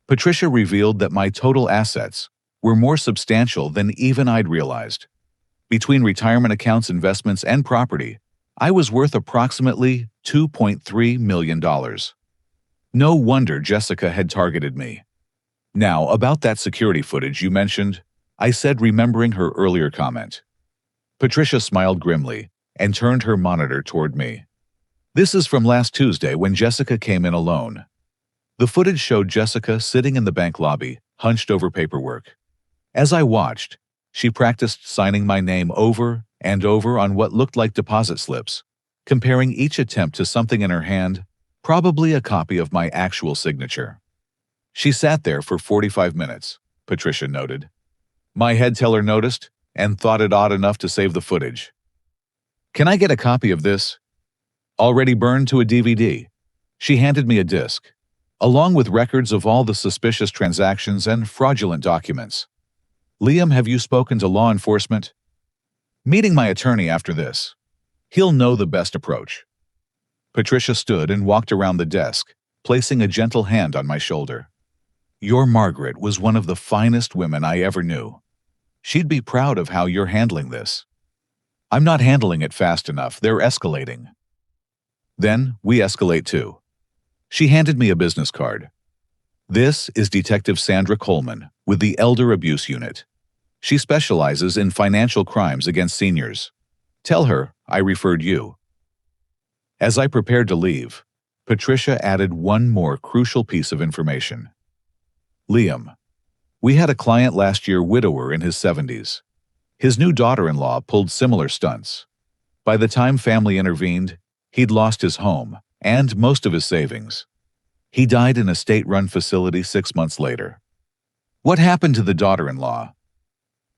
Patricia revealed that my total assets were more substantial than even I'd realized. Between retirement accounts, investments, and property, I was worth approximately $2.3 million. No wonder Jessica had targeted me. "Now, about that security footage you mentioned," I said, remembering her earlier comment. Patricia smiled grimly and turned her monitor toward me. "This is from last Tuesday when Jessica came in alone." The footage showed Jessica sitting in the bank lobby, hunched over paperwork. As I watched, she practiced signing my name over and over on what looked like deposit slips, comparing each attempt to something in her hand, probably a copy of my actual signature. She sat there for 45 minutes, Patricia noted. My head teller noticed and thought it odd enough to save the footage. Can I get a copy of this? Already burned to a DVD. She handed me a disc, along with records of all the suspicious transactions and fraudulent documents. Liam, have you spoken to law enforcement? Meeting my attorney after this. He'll know the best approach. Patricia stood and walked around the desk, placing a gentle hand on my shoulder. Your Margaret was one of the finest women I ever knew. She'd be proud of how you're handling this. I'm not handling it fast enough. They're escalating. Then we escalate too. She handed me a business card. This is Detective Sandra Coleman with the Elder Abuse Unit. She specializes in financial crimes against seniors. Tell her I referred you. As I prepared to leave, Patricia added one more crucial piece of information. Liam, we had a client last year, widower in his 70s. His new daughter-in-law pulled similar stunts. By the time family intervened, he'd lost his home and most of his savings. He died in a state-run facility 6 months later. What happened to the daughter-in-law?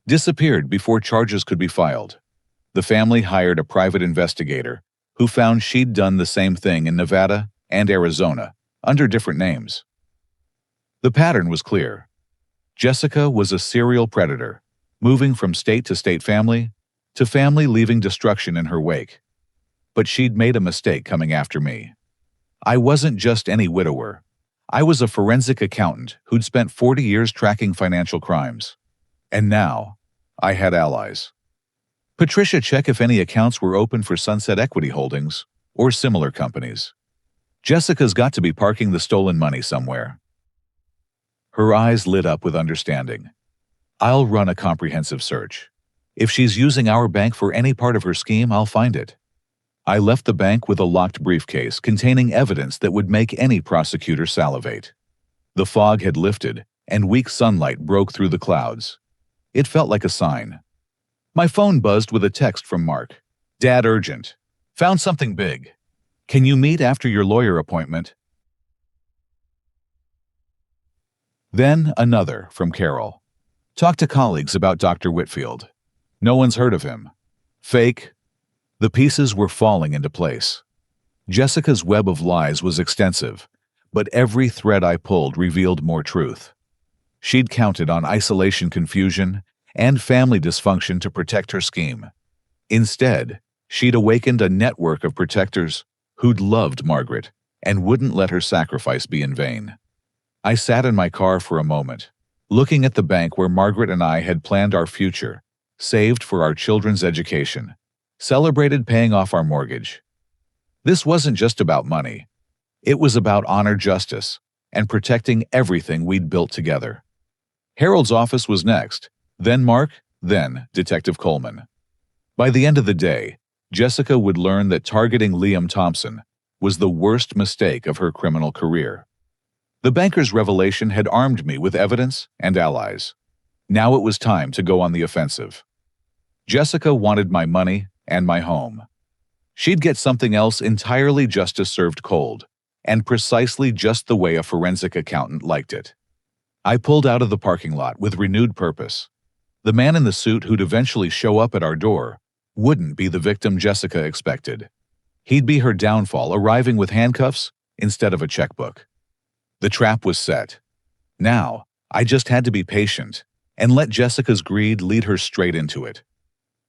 Disappeared before charges could be filed. The family hired a private investigator who found she'd done the same thing in Nevada and Arizona, under different names. The pattern was clear. Jessica was a serial predator, moving from state to state, family to family, leaving destruction in her wake. But she'd made a mistake coming after me. I wasn't just any widower. I was a forensic accountant who'd spent 40 years tracking financial crimes. And now, I had allies. Patricia, check if any accounts were open for Sunset Equity Holdings or similar companies. Jessica's got to be parking the stolen money somewhere. Her eyes lit up with understanding. I'll run a comprehensive search. If she's using our bank for any part of her scheme, I'll find it. I left the bank with a locked briefcase containing evidence that would make any prosecutor salivate. The fog had lifted, and weak sunlight broke through the clouds. It felt like a sign. My phone buzzed with a text from Mark. Dad, urgent. Found something big. Can you meet after your lawyer appointment? Then another from Carol. Talk to colleagues about Dr. Whitfield. No one's heard of him. Fake. The pieces were falling into place. Jessica's web of lies was extensive, but every thread I pulled revealed more truth. She'd counted on isolation, confusion, and family dysfunction to protect her scheme. Instead, she'd awakened a network of protectors who'd loved Margaret and wouldn't let her sacrifice be in vain. I sat in my car for a moment, looking at the bank where Margaret and I had planned our future, saved for our children's education, celebrated paying off our mortgage. This wasn't just about money. It was about honor, justice, and protecting everything we'd built together. Harold's office was next, then Mark, then Detective Coleman. By the end of the day, Jessica would learn that targeting Liam Thompson was the worst mistake of her criminal career. The banker's revelation had armed me with evidence and allies. Now it was time to go on the offensive. Jessica wanted my money and my home. She'd get something else entirely, justice served cold, and precisely just the way a forensic accountant liked it. I pulled out of the parking lot with renewed purpose. The man in the suit who'd eventually show up at our door wouldn't be the victim Jessica expected. He'd be her downfall, arriving with handcuffs instead of a checkbook. The trap was set. Now, I just had to be patient and let Jessica's greed lead her straight into it.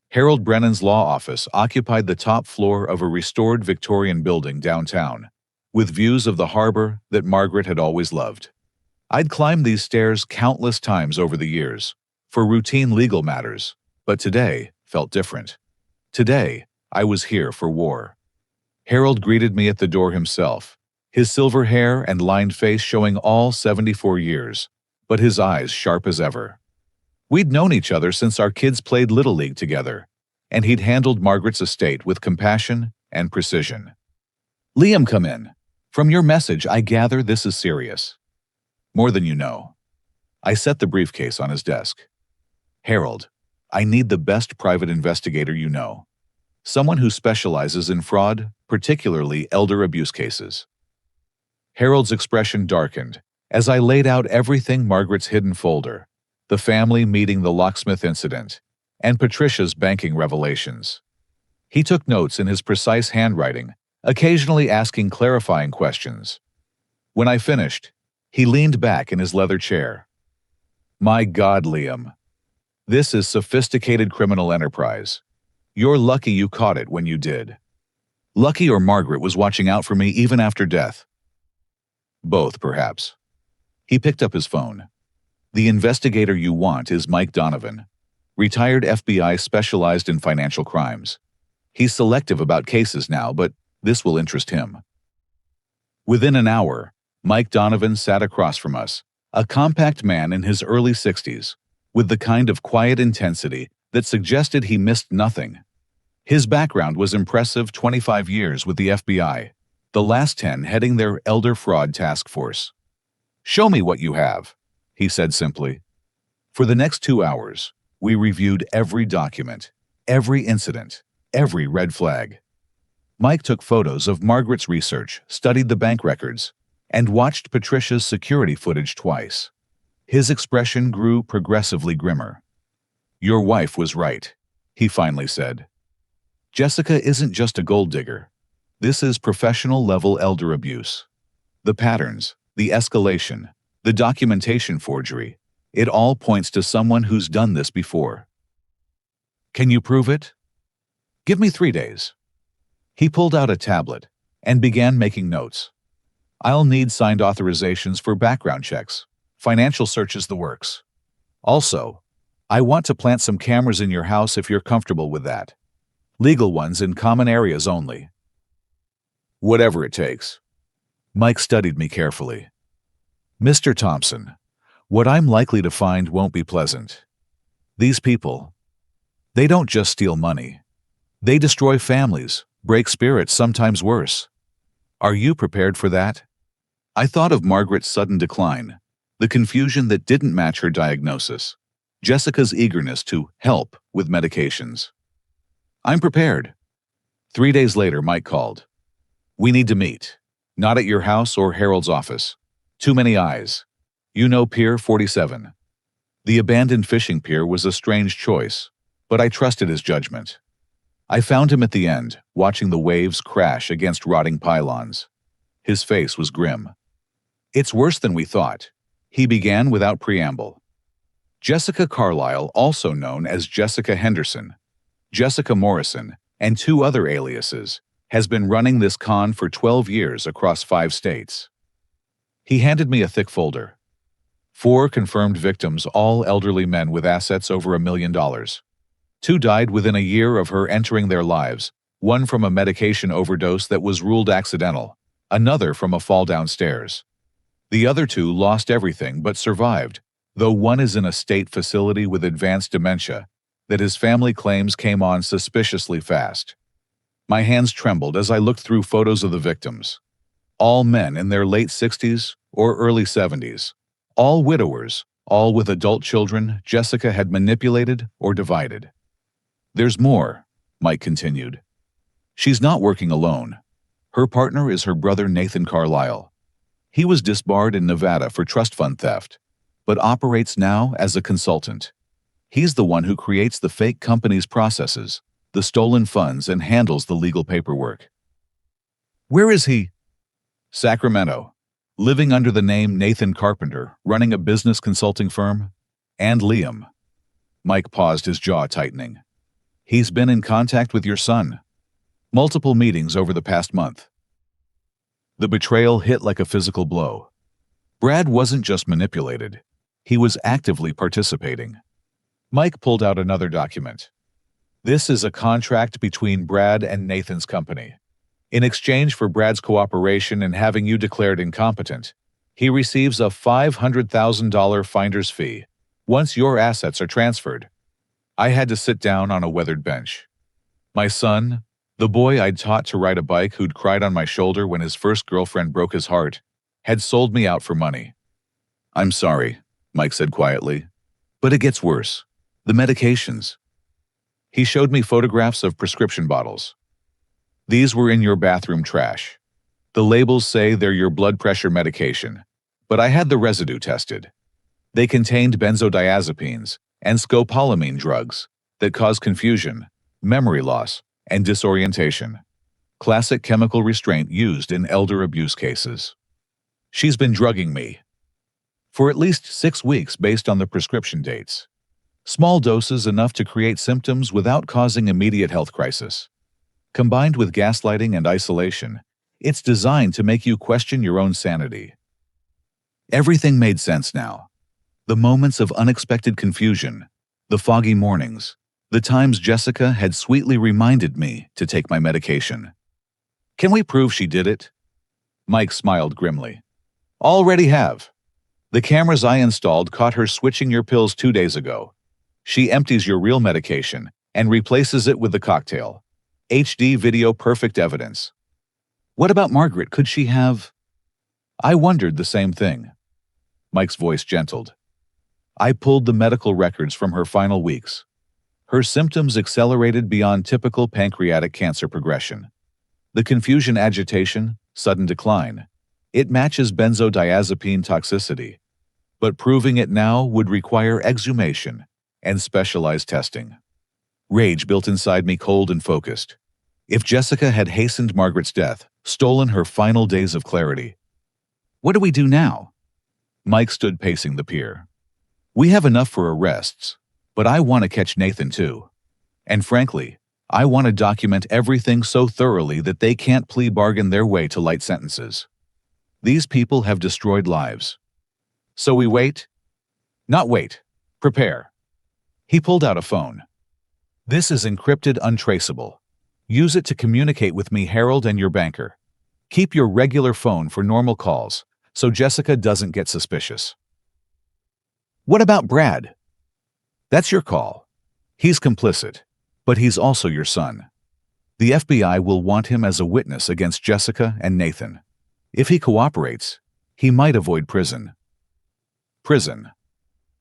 Harold Brennan's law office occupied the top floor of a restored Victorian building downtown, with views of the harbor that Margaret had always loved. I'd climbed these stairs countless times over the years, for routine legal matters, but today felt different. Today, I was here for war. Harold greeted me at the door himself, his silver hair and lined face showing all 74 years, but his eyes sharp as ever. We'd known each other since our kids played Little League together, and he'd handled Margaret's estate with compassion and precision. Liam, come in. From your message, I gather this is serious. More than you know. I set the briefcase on his desk. Harold, I need the best private investigator you know. Someone who specializes in fraud, particularly elder abuse cases. Harold's expression darkened, As I laid out everything: Margaret's hidden folder, the family meeting, the locksmith incident, and Patricia's banking revelations. He took notes in his precise handwriting, occasionally asking clarifying questions. When I finished, he leaned back in his leather chair. "My God, Liam. This is sophisticated criminal enterprise. You're lucky you caught it when you did. Lucky, or Margaret was watching out for me even after death." "Both, perhaps." He picked up his phone. "The investigator you want is Mike Donovan, retired FBI specialized in financial crimes. He's selective about cases now, but this will interest him." Within an hour, Mike Donovan sat across from us, a compact man in his early 60s, with the kind of quiet intensity that suggested he missed nothing. His background was impressive: 25 years with the FBI, the last 10 heading their elder fraud task force. "Show me what you have," he said simply. For the next 2 hours, we reviewed every document, every incident, every red flag. Mike took photos of Margaret's research, studied the bank records, and watched Patricia's security footage twice. His expression grew progressively grimmer. "Your wife was right," he finally said. "Jessica isn't just a gold digger. This is professional-level elder abuse. The patterns, the escalation, the documentation forgery, it all points to someone who's done this before." "Can you prove it?" "Give me 3 days." He pulled out a tablet and began making notes. "I'll need signed authorizations for background checks, financial searches, the works. Also, I want to plant some cameras in your house if you're comfortable with that. Legal ones in common areas only." "Whatever it takes." Mike studied me carefully. "Mr. Thompson, what I'm likely to find won't be pleasant. These people, they don't just steal money. They destroy families, break spirits, sometimes worse. Are you prepared for that?" I thought of Margaret's sudden decline, the confusion that didn't match her diagnosis, Jessica's eagerness to help with medications. "I'm prepared." 3 days later, Mike called. "We need to meet. Not at your house or Harold's office. Too many eyes. You know Pier 47. The abandoned fishing pier was a strange choice, but I trusted his judgment. I found him at the end, watching the waves crash against rotting pylons. His face was grim. "It's worse than we thought," he began without preamble. "Jessica Carlisle, also known as Jessica Henderson, Jessica Morrison, and 2 other aliases, has been running this con for 12 years across 5 states. He handed me a thick folder. 4 confirmed victims, all elderly men with assets over $1 million. 2 died within a year of her entering their lives, one from a medication overdose that was ruled accidental, another from a fall downstairs. The other 2 lost everything but survived, though one is in a state facility with advanced dementia that his family claims came on suspiciously fast." My hands trembled as I looked through photos of the victims. All men in their late 60s or early 70s, all widowers, all with adult children Jessica had manipulated or divided. "There's more," Mike continued. "She's not working alone. Her partner is her brother Nathan Carlisle. He was disbarred in Nevada for trust fund theft, but operates now as a consultant. He's the one who creates the fake company's processes, the stolen funds, and handles the legal paperwork." "Where is he?" "Sacramento, living under the name Nathan Carpenter, running a business consulting firm. And Liam." Mike paused, his jaw tightening. "He's been in contact with your son. Multiple meetings over the past month." The betrayal hit like a physical blow. Brad wasn't just manipulated. He was actively participating. Mike pulled out another document. "This is a contract between Brad and Nathan's company. In exchange for Brad's cooperation in having you declared incompetent, he receives a $500,000 finder's fee once your assets are transferred." I had to sit down on a weathered bench. My son, the boy I'd taught to ride a bike, who'd cried on my shoulder when his first girlfriend broke his heart, had sold me out for money. "I'm sorry," Mike said quietly, "but it gets worse. The medications." He showed me photographs of prescription bottles. "These were in your bathroom trash. The labels say they're your blood pressure medication, but I had the residue tested. They contained benzodiazepines and scopolamine drugs that cause confusion, memory loss, and disorientation. Classic chemical restraint used in elder abuse cases. She's been drugging me for at least 6 weeks based on the prescription dates. Small doses enough to create symptoms without causing immediate health crisis. Combined with gaslighting and isolation, it's designed to make you question your own sanity. Everything made sense now. The moments of unexpected confusion, the foggy mornings, the times Jessica had sweetly reminded me to take my medication. Can we prove she did it? Mike smiled grimly. Already have. The cameras I installed caught her switching your pills 2 days ago. She empties your real medication and replaces it with the cocktail. HD video, perfect evidence. What about Margaret? Could she have? I wondered the same thing. Mike's voice gentled. I pulled the medical records from her final weeks. Her symptoms accelerated beyond typical pancreatic cancer progression. The confusion, agitation, sudden decline. It matches benzodiazepine toxicity. But proving it now would require exhumation and specialized testing. Rage built inside me, cold and focused. If Jessica had hastened Margaret's death, stolen her final days of clarity. What do we do now? Mike stood pacing the pier. We have enough for arrests, but I want to catch Nathan too. And frankly, I want to document everything so thoroughly that they can't plea bargain their way to light sentences. These people have destroyed lives. So we wait? Not wait. Prepare. He pulled out a phone. This is encrypted, untraceable. Use it to communicate with me, Harold, and your banker. Keep your regular phone for normal calls, so Jessica doesn't get suspicious. What about Brad? That's your call. He's complicit, but he's also your son. The FBI will want him as a witness against Jessica and Nathan. If he cooperates, he might avoid prison. Prison.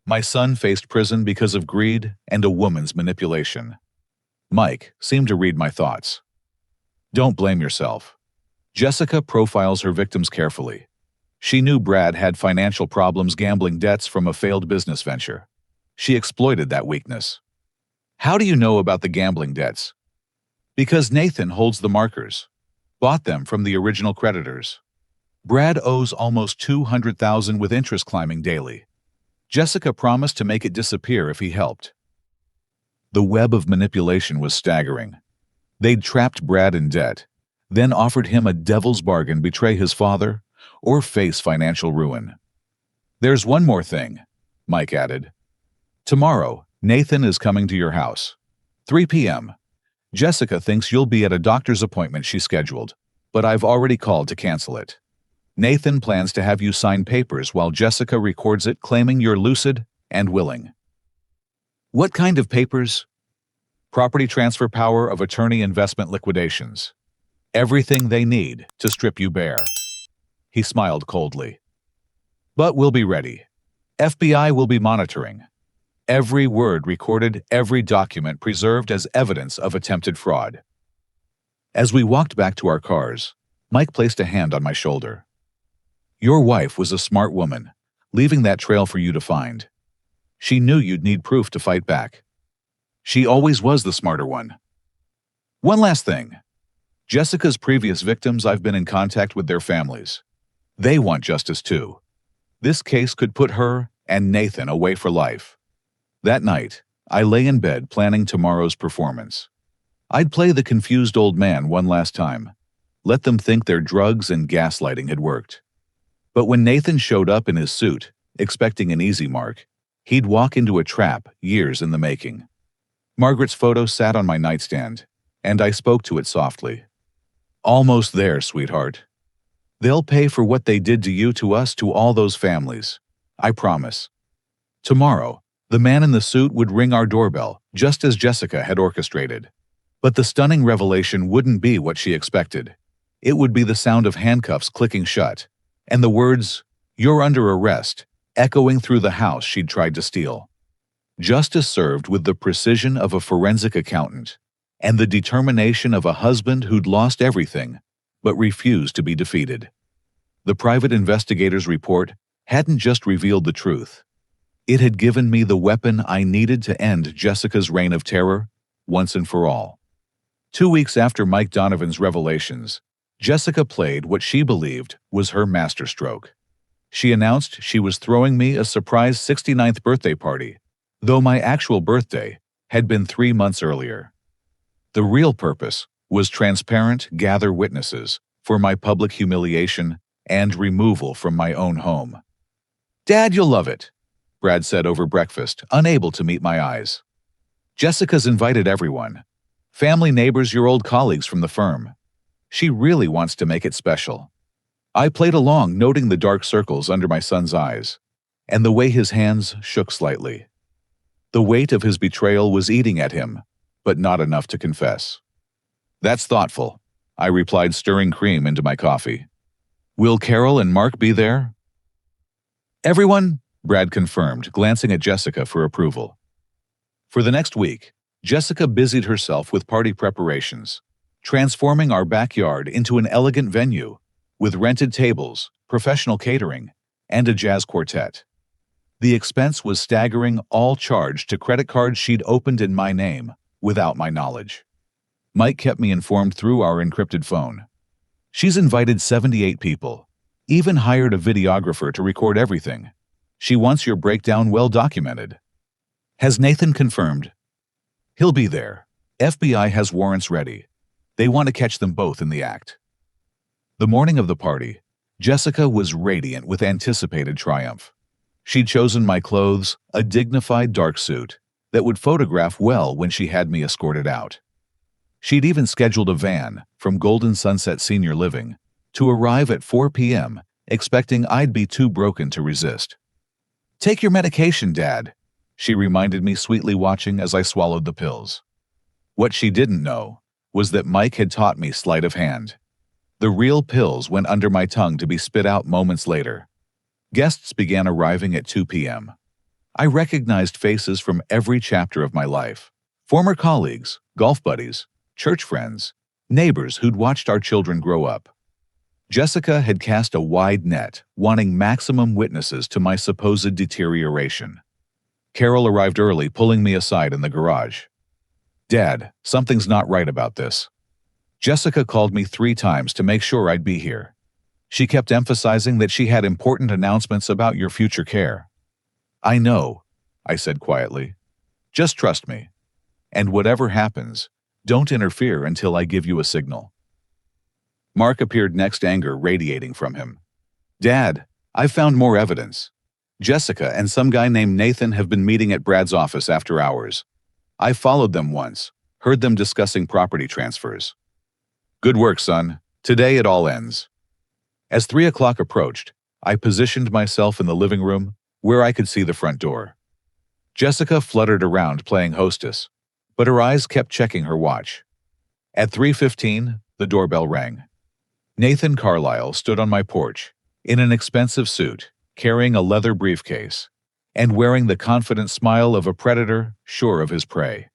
My son faced prison because of greed and a woman's manipulation. Mike seemed to read my thoughts. Don't blame yourself. Jessica profiles her victims carefully. She knew Brad had financial problems, gambling debts from a failed business venture. She exploited that weakness. How do you know about the gambling debts? Because Nathan holds the markers. Bought them from the original creditors. Brad owes almost $200,000 with interest climbing daily. Jessica promised to make it disappear if he helped. The web of manipulation was staggering. They'd trapped Brad in debt, then offered him a devil's bargain: betray his father or face financial ruin. There's one more thing, Mike added. Tomorrow, Nathan is coming to your house. 3 p.m. Jessica thinks you'll be at a doctor's appointment she scheduled, but I've already called to cancel it. Nathan plans to have you sign papers while Jessica records it, claiming you're lucid and willing. What kind of papers? Property transfer, power of attorney, investment liquidations. Everything they need to strip you bare. He smiled coldly. But we'll be ready. FBI will be monitoring. Every word recorded, every document preserved as evidence of attempted fraud. As we walked back to our cars, Mike placed a hand on my shoulder. Your wife was a smart woman, leaving that trail for you to find. She knew you'd need proof to fight back. She always was the smarter one. One last thing. Jessica's previous victims, I've been in contact with their families. They want justice too. This case could put her and Nathan away for life. That night, I lay in bed planning tomorrow's performance. I'd play the confused old man one last time. Let them think their drugs and gaslighting had worked. But when Nathan showed up in his suit, expecting an easy mark, he'd walk into a trap years in the making. Margaret's photo sat on my nightstand, and I spoke to it softly. Almost there, sweetheart. They'll pay for what they did to you, to us, to all those families. I promise. Tomorrow, the man in the suit would ring our doorbell, just as Jessica had orchestrated. But the stunning revelation wouldn't be what she expected. It would be the sound of handcuffs clicking shut, and the words, "You're under arrest," echoing through the house she'd tried to steal. Justice served with the precision of a forensic accountant, and the determination of a husband who'd lost everything, but refused to be defeated. The private investigator's report hadn't just revealed the truth. It had given me the weapon I needed to end Jessica's reign of terror once and for all. 2 weeks after Mike Donovan's revelations, Jessica played what she believed was her masterstroke. She announced she was throwing me a surprise 69th birthday party, though my actual birthday had been 3 months earlier. The real purpose was transparent gather witnesses for my public humiliation and removal from my own home. "Dad, you'll love it," Brad said over breakfast, unable to meet my eyes. "Jessica's invited everyone. Family, neighbors, your old colleagues from the firm. She really wants to make it special." I played along, noting the dark circles under my son's eyes, and the way his hands shook slightly. The weight of his betrayal was eating at him, but not enough to confess. "That's thoughtful," I replied, stirring cream into my coffee. "Will Carol and Mark be there?" "Everyone," Brad confirmed, glancing at Jessica for approval. For the next week, Jessica busied herself with party preparations, transforming our backyard into an elegant venue with rented tables, professional catering, and a jazz quartet. The expense was staggering, all charged to credit cards she'd opened in my name without my knowledge. Mike kept me informed through our encrypted phone. "She's invited 78 people, even hired a videographer to record everything. She wants your breakdown well documented." "Has Nathan confirmed?" "He'll be there. FBI has warrants ready. They want to catch them both in the act." The morning of the party, Jessica was radiant with anticipated triumph. She'd chosen my clothes, a dignified dark suit that would photograph well when she had me escorted out. She'd even scheduled a van from Golden Sunset Senior Living to arrive at 4 p.m., expecting I'd be too broken to resist. "Take your medication, Dad," she reminded me, sweetly watching as I swallowed the pills. What she didn't know was that Mike had taught me sleight of hand. The real pills went under my tongue to be spit out moments later. Guests began arriving at 2 p.m. I recognized faces from every chapter of my life. Former colleagues, golf buddies, church friends, neighbors who'd watched our children grow up. Jessica had cast a wide net, wanting maximum witnesses to my supposed deterioration. Carol arrived early, pulling me aside in the garage. "Dad, something's not right about this." Jessica called me 3 times to make sure I'd be here. She kept emphasizing that she had important announcements about your future care. "I know," I said quietly. "Just trust me. And whatever happens, don't interfere until I give you a signal." Mark appeared next, anger radiating from him. "Dad, I've found more evidence. Jessica and some guy named Nathan have been meeting at Brad's office after hours. I followed them once, heard them discussing property transfers." "Good work, son. Today it all ends." As 3 o'clock approached, I positioned myself in the living room where I could see the front door. Jessica fluttered around playing hostess, but her eyes kept checking her watch. At 3:15, the doorbell rang. Nathan Carlisle stood on my porch, in an expensive suit, carrying a leather briefcase, and wearing the confident smile of a predator sure of his prey.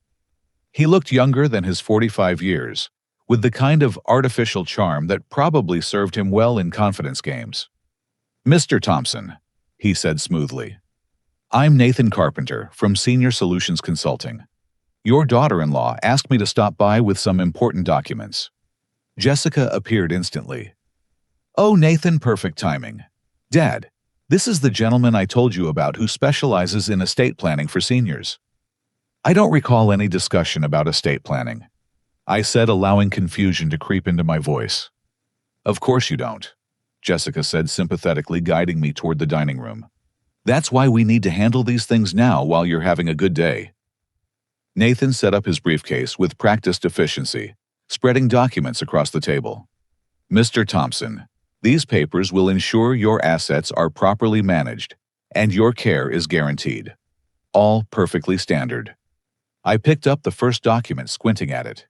He looked younger than his 45 years, with the kind of artificial charm that probably served him well in confidence games. "Mr. Thompson," he said smoothly, "I'm Nathan Carpenter from Senior Solutions Consulting. Your daughter-in-law asked me to stop by with some important documents." Jessica appeared instantly. "Oh, Nathan, perfect timing. Dad, this is the gentleman I told you about who specializes in estate planning for seniors." "I don't recall any discussion about estate planning," I said, allowing confusion to creep into my voice. "Of course you don't," Jessica said, sympathetically guiding me toward the dining room. "That's why we need to handle these things now while you're having a good day." Nathan set up his briefcase with practiced efficiency, spreading documents across the table. "Mr. Thompson, these papers will ensure your assets are properly managed and your care is guaranteed. All perfectly standard." I picked up the first document, squinting at it.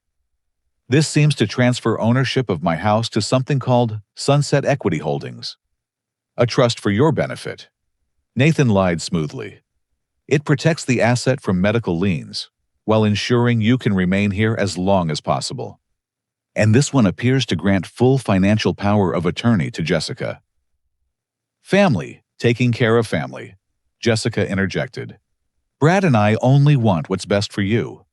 "This seems to transfer ownership of my house to something called Sunset Equity Holdings. A trust for your benefit." Nathan lied smoothly. "It protects the asset from medical liens, while ensuring you can remain here as long as possible. And this one appears to grant full financial power of attorney to Jessica." "Family, taking care of family. Jessica interjected. Brad and I only want what's best for you.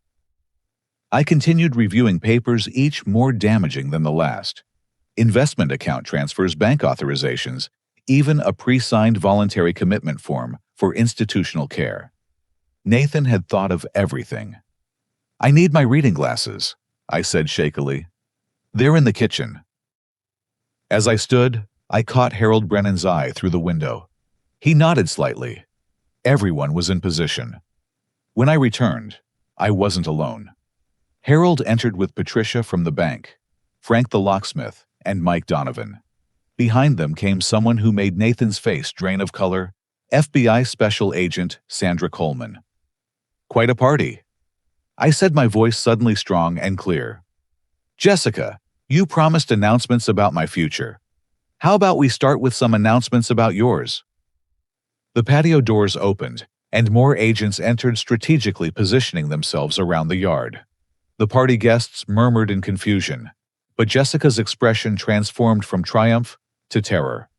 I continued reviewing papers, each more damaging than the last. Investment account transfers, bank authorizations, even a pre-signed voluntary commitment form for institutional care. Nathan had thought of everything. I need my reading glasses, I said shakily. They're in the kitchen. As I stood, I caught Harold Brennan's eye through the window. He nodded slightly. Everyone was in position. When I returned, I wasn't alone. Harold entered with Patricia from the bank, Frank the locksmith, and Mike Donovan. Behind them came someone who made Nathan's face drain of color, FBI Special Agent Sandra Coleman. Quite a party. I said, my voice suddenly strong and clear. Jessica, you promised announcements about my future. How about we start with some announcements about yours? The patio doors opened, and more agents entered, strategically positioning themselves around the yard. The party guests murmured in confusion, but Jessica's expression transformed from triumph to terror.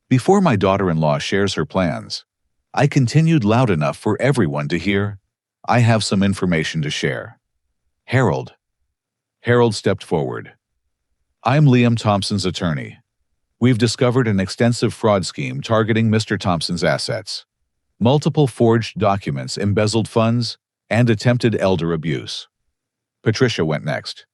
Before my daughter-in-law shares her plans, I continued loud enough for everyone to hear, I have some information to share. Harold. Harold stepped forward. I'm Liam Thompson's attorney. We've discovered an extensive fraud scheme targeting Mr. Thompson's assets. Multiple forged documents, embezzled funds, and attempted elder abuse. Patricia went next.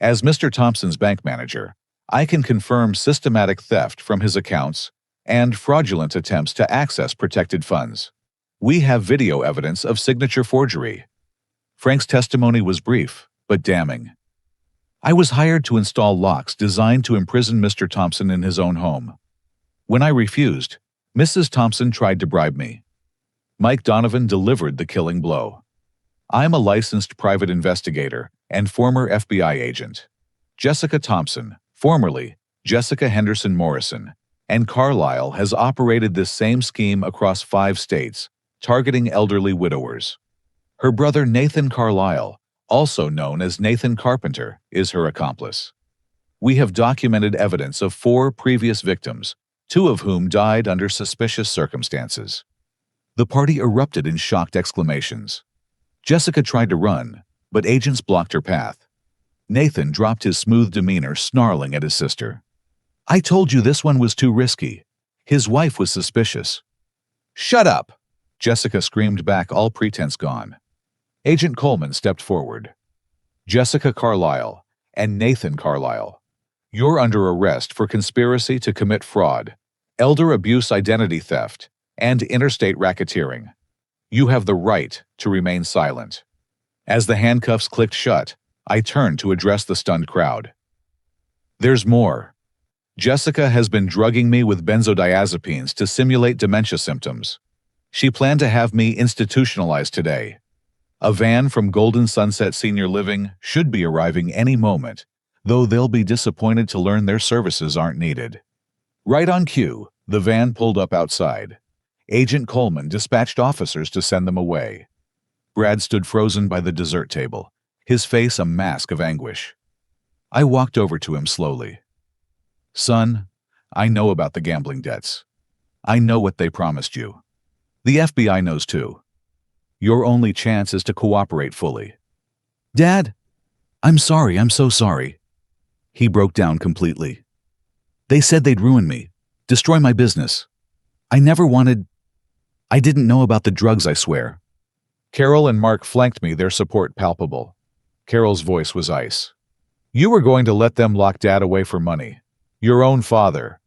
As Mr. Thompson's bank manager, I can confirm systematic theft from his accounts and fraudulent attempts to access protected funds. We have video evidence of signature forgery. Frank's testimony was brief, but damning. I was hired to install locks designed to imprison Mr. Thompson in his own home. When I refused, Mrs. Thompson tried to bribe me. Mike Donovan delivered the killing blow. I'm a licensed private investigator and former FBI agent. Jessica Thompson, formerly Jessica Henderson Morrison, and Carlisle has operated this same scheme across 5 states, targeting elderly widowers. Her brother Nathan Carlisle, also known as Nathan Carpenter, is her accomplice. We have documented evidence of 4 previous victims, 2 of whom died under suspicious circumstances. The party erupted in shocked exclamations. Jessica tried to run, but agents blocked her path. Nathan dropped his smooth demeanor, snarling at his sister. I told you this one was too risky. His wife was suspicious. Shut up! Jessica screamed back, all pretense gone. Agent Coleman stepped forward. Jessica Carlisle and Nathan Carlisle, you're under arrest for conspiracy to commit fraud, elder abuse, identity theft, and interstate racketeering. You have the right to remain silent. As the handcuffs clicked shut, I turned to address the stunned crowd. There's more. Jessica has been drugging me with benzodiazepines to simulate dementia symptoms. She planned to have me institutionalized today. A van from Golden Sunset Senior Living should be arriving any moment, though they'll be disappointed to learn their services aren't needed. Right on cue, the van pulled up outside. Agent Coleman dispatched officers to send them away. Brad stood frozen by the dessert table, his face a mask of anguish. I walked over to him slowly. Son, I know about the gambling debts. I know what they promised you. The FBI knows too. Your only chance is to cooperate fully. Dad, I'm sorry, I'm so sorry. He broke down completely. They said they'd ruin me, destroy my business. I didn't know about the drugs, I swear. Carol and Mark flanked me, their support palpable. Carol's voice was ice. You were going to let them lock Dad away for money. Your own father.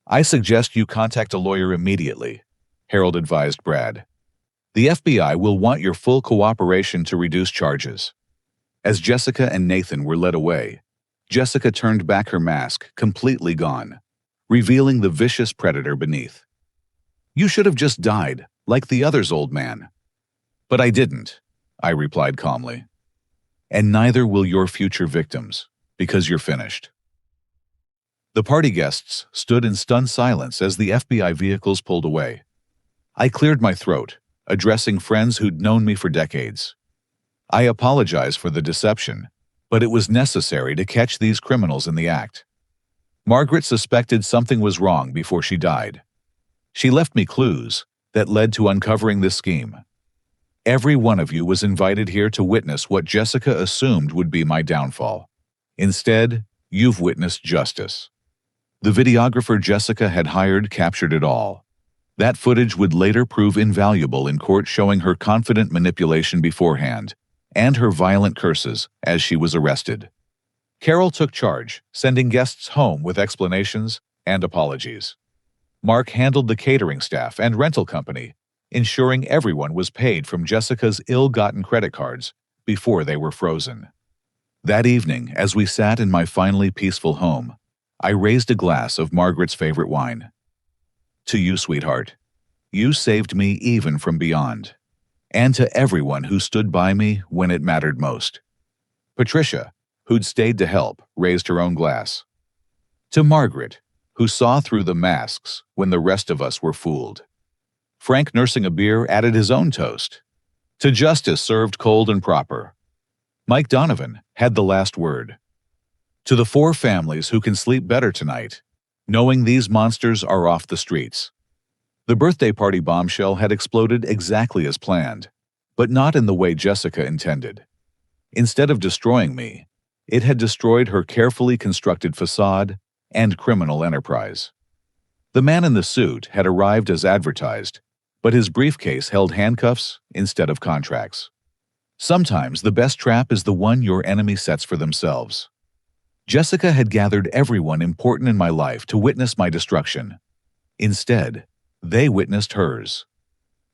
I suggest you contact a lawyer immediately, Harold advised Brad. The FBI will want your full cooperation to reduce charges. As Jessica and Nathan were led away, Jessica turned back, her mask completely gone, revealing the vicious predator beneath. You should have just died, like the others, old man. But I didn't, I replied calmly. And neither will your future victims, because you're finished. The party guests stood in stunned silence as the FBI vehicles pulled away. I cleared my throat, addressing friends who'd known me for decades. I apologize for the deception, but it was necessary to catch these criminals in the act. Margaret suspected something was wrong before she died. She left me clues that led to uncovering this scheme. Every one of you was invited here to witness what Jessica assumed would be my downfall. Instead, you've witnessed justice. The videographer Jessica had hired captured it all. That footage would later prove invaluable in court, showing her confident manipulation beforehand and her violent curses as she was arrested. Carol took charge, sending guests home with explanations and apologies. Mark handled the catering staff and rental company, ensuring everyone was paid from Jessica's ill-gotten credit cards before they were frozen. That evening, as we sat in my finally peaceful home, I raised a glass of Margaret's favorite wine. To you, sweetheart. You saved me even from beyond. And to everyone who stood by me when it mattered most. Patricia, who'd stayed to help, raised her own glass. To Margaret, who saw through the masks when the rest of us were fooled. Frank, nursing a beer, added his own toast. To justice served cold and proper. Mike Donovan had the last word. To the 4 families who can sleep better tonight, knowing these monsters are off the streets. The birthday party bombshell had exploded exactly as planned, but not in the way Jessica intended. Instead of destroying me, it had destroyed her carefully constructed facade and criminal enterprise. The man in the suit had arrived as advertised, but his briefcase held handcuffs instead of contracts. Sometimes the best trap is the one your enemy sets for themselves. Jessica had gathered everyone important in my life to witness my destruction. Instead, they witnessed hers.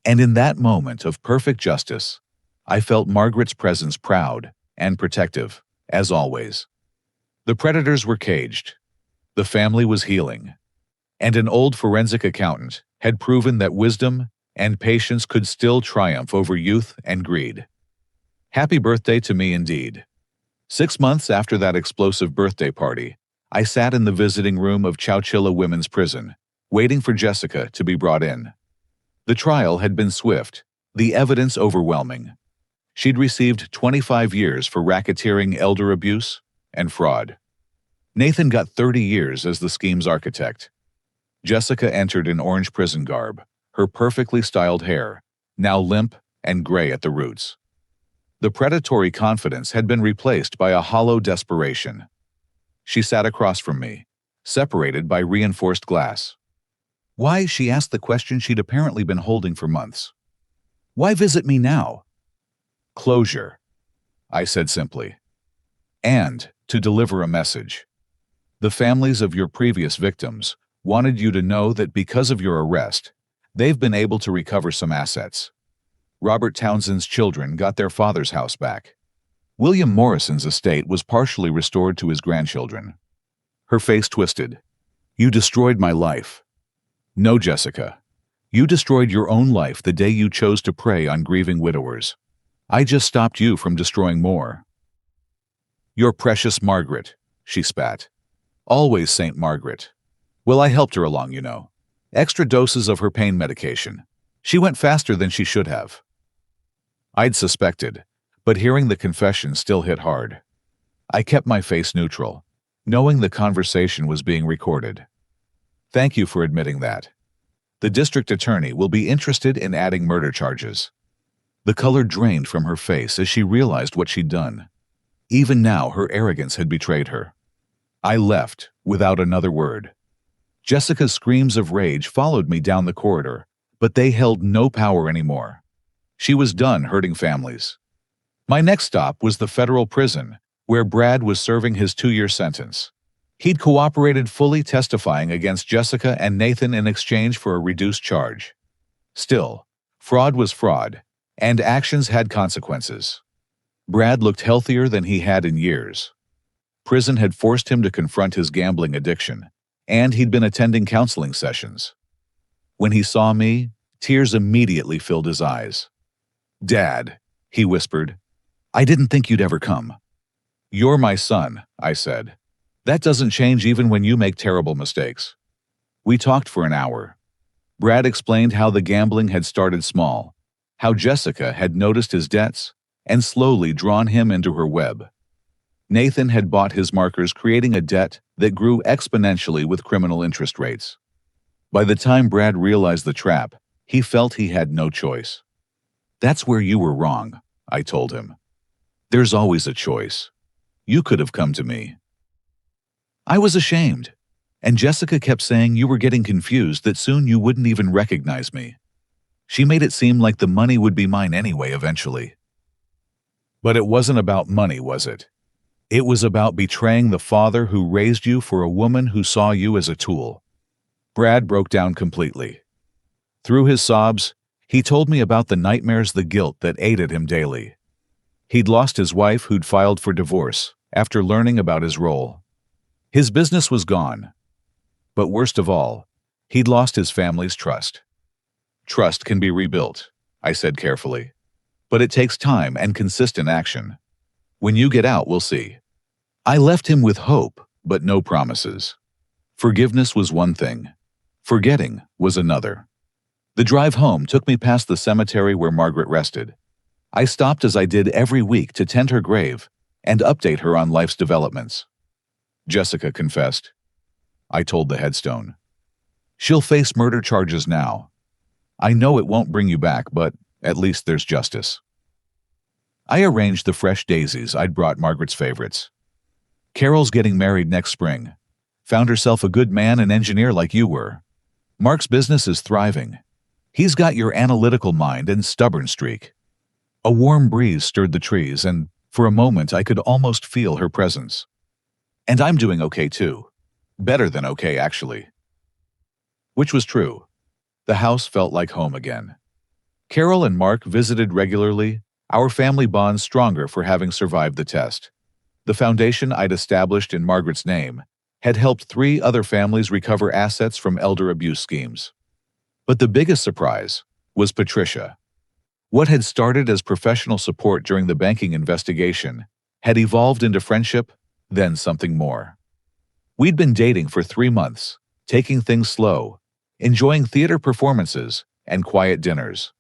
And in that moment of perfect justice, I felt Margaret's presence, proud and protective, as always. The predators were caged. The family was healing. And an old forensic accountant had proven that wisdom and patience could still triumph over youth and greed. Happy birthday to me indeed. 6 months after that explosive birthday party, I sat in the visiting room of Chowchilla Women's Prison, waiting for Jessica to be brought in. The trial had been swift, the evidence overwhelming. She'd received 25 years for racketeering, elder abuse, and fraud. Nathan got 30 years as the scheme's architect. Jessica entered in orange prison garb, her perfectly styled hair, now limp and gray at the roots. The predatory confidence had been replaced by a hollow desperation. She sat across from me, separated by reinforced glass. Why, she asked the question she'd apparently been holding for months. Why visit me now? Closure, I said simply. And to deliver a message. The families of your previous victims wanted you to know that because of your arrest, they've been able to recover some assets. Robert Townsend's children got their father's house back. William Morrison's estate was partially restored to his grandchildren. Her face twisted. You destroyed my life. No, Jessica. You destroyed your own life the day you chose to prey on grieving widowers. I just stopped you from destroying more. Your precious Margaret, she spat. Always Saint Margaret. Well, I helped her along, you know. Extra doses of her pain medication. She went faster than she should have. I'd suspected, but hearing the confession still hit hard. I kept my face neutral, knowing the conversation was being recorded. Thank you for admitting that. The district attorney will be interested in adding murder charges. The color drained from her face as she realized what she'd done. Even now, her arrogance had betrayed her. I left without another word. Jessica's screams of rage followed me down the corridor, but they held no power anymore. She was done hurting families. My next stop was the federal prison, where Brad was serving his 2-year sentence. He'd cooperated fully, testifying against Jessica and Nathan in exchange for a reduced charge. Still, fraud was fraud, and actions had consequences. Brad looked healthier than he had in years. Prison had forced him to confront his gambling addiction, and he'd been attending counseling sessions. When he saw me, tears immediately filled his eyes. Dad, he whispered, I didn't think you'd ever come. You're my son, I said. That doesn't change even when you make terrible mistakes. We talked for an hour. Brad explained how the gambling had started small, how Jessica had noticed his debts and slowly drawn him into her web. Nathan had bought his markers, creating a debt that grew exponentially with criminal interest rates. By the time Brad realized the trap, he felt he had no choice. "That's where you were wrong," I told him. "There's always a choice. You could have come to me." I was ashamed, and Jessica kept saying you were getting confused, that soon you wouldn't even recognize me. She made it seem like the money would be mine anyway eventually. But it wasn't about money, was it? It was about betraying the father who raised you for a woman who saw you as a tool. Brad broke down completely. Through his sobs, he told me about the nightmares, the guilt that ate at him daily. He'd lost his wife, who'd filed for divorce after learning about his role. His business was gone. But worst of all, he'd lost his family's trust. "Trust can be rebuilt," I said carefully. "But it takes time and consistent action. When you get out, we'll see." I left him with hope, but no promises. Forgiveness was one thing. Forgetting was another. The drive home took me past the cemetery where Margaret rested. I stopped, as I did every week, to tend her grave and update her on life's developments. "Jessica confessed," I told the headstone. "She'll face murder charges now. I know it won't bring you back, but at least there's justice." I arranged the fresh daisies I'd brought, Margaret's favorites. "Carol's getting married next spring. Found herself a good man, an engineer like you were. Mark's business is thriving. He's got your analytical mind and stubborn streak." A warm breeze stirred the trees, and for a moment I could almost feel her presence. "And I'm doing okay too. Better than okay, actually." Which was true. The house felt like home again. Carol and Mark visited regularly, our family bond stronger for having survived the test. The foundation I'd established in Margaret's name had helped 3 other families recover assets from elder abuse schemes. But the biggest surprise was Patricia. What had started as professional support during the banking investigation had evolved into friendship, then something more. We'd been dating for 3 months, taking things slow, enjoying theater performances and quiet dinners.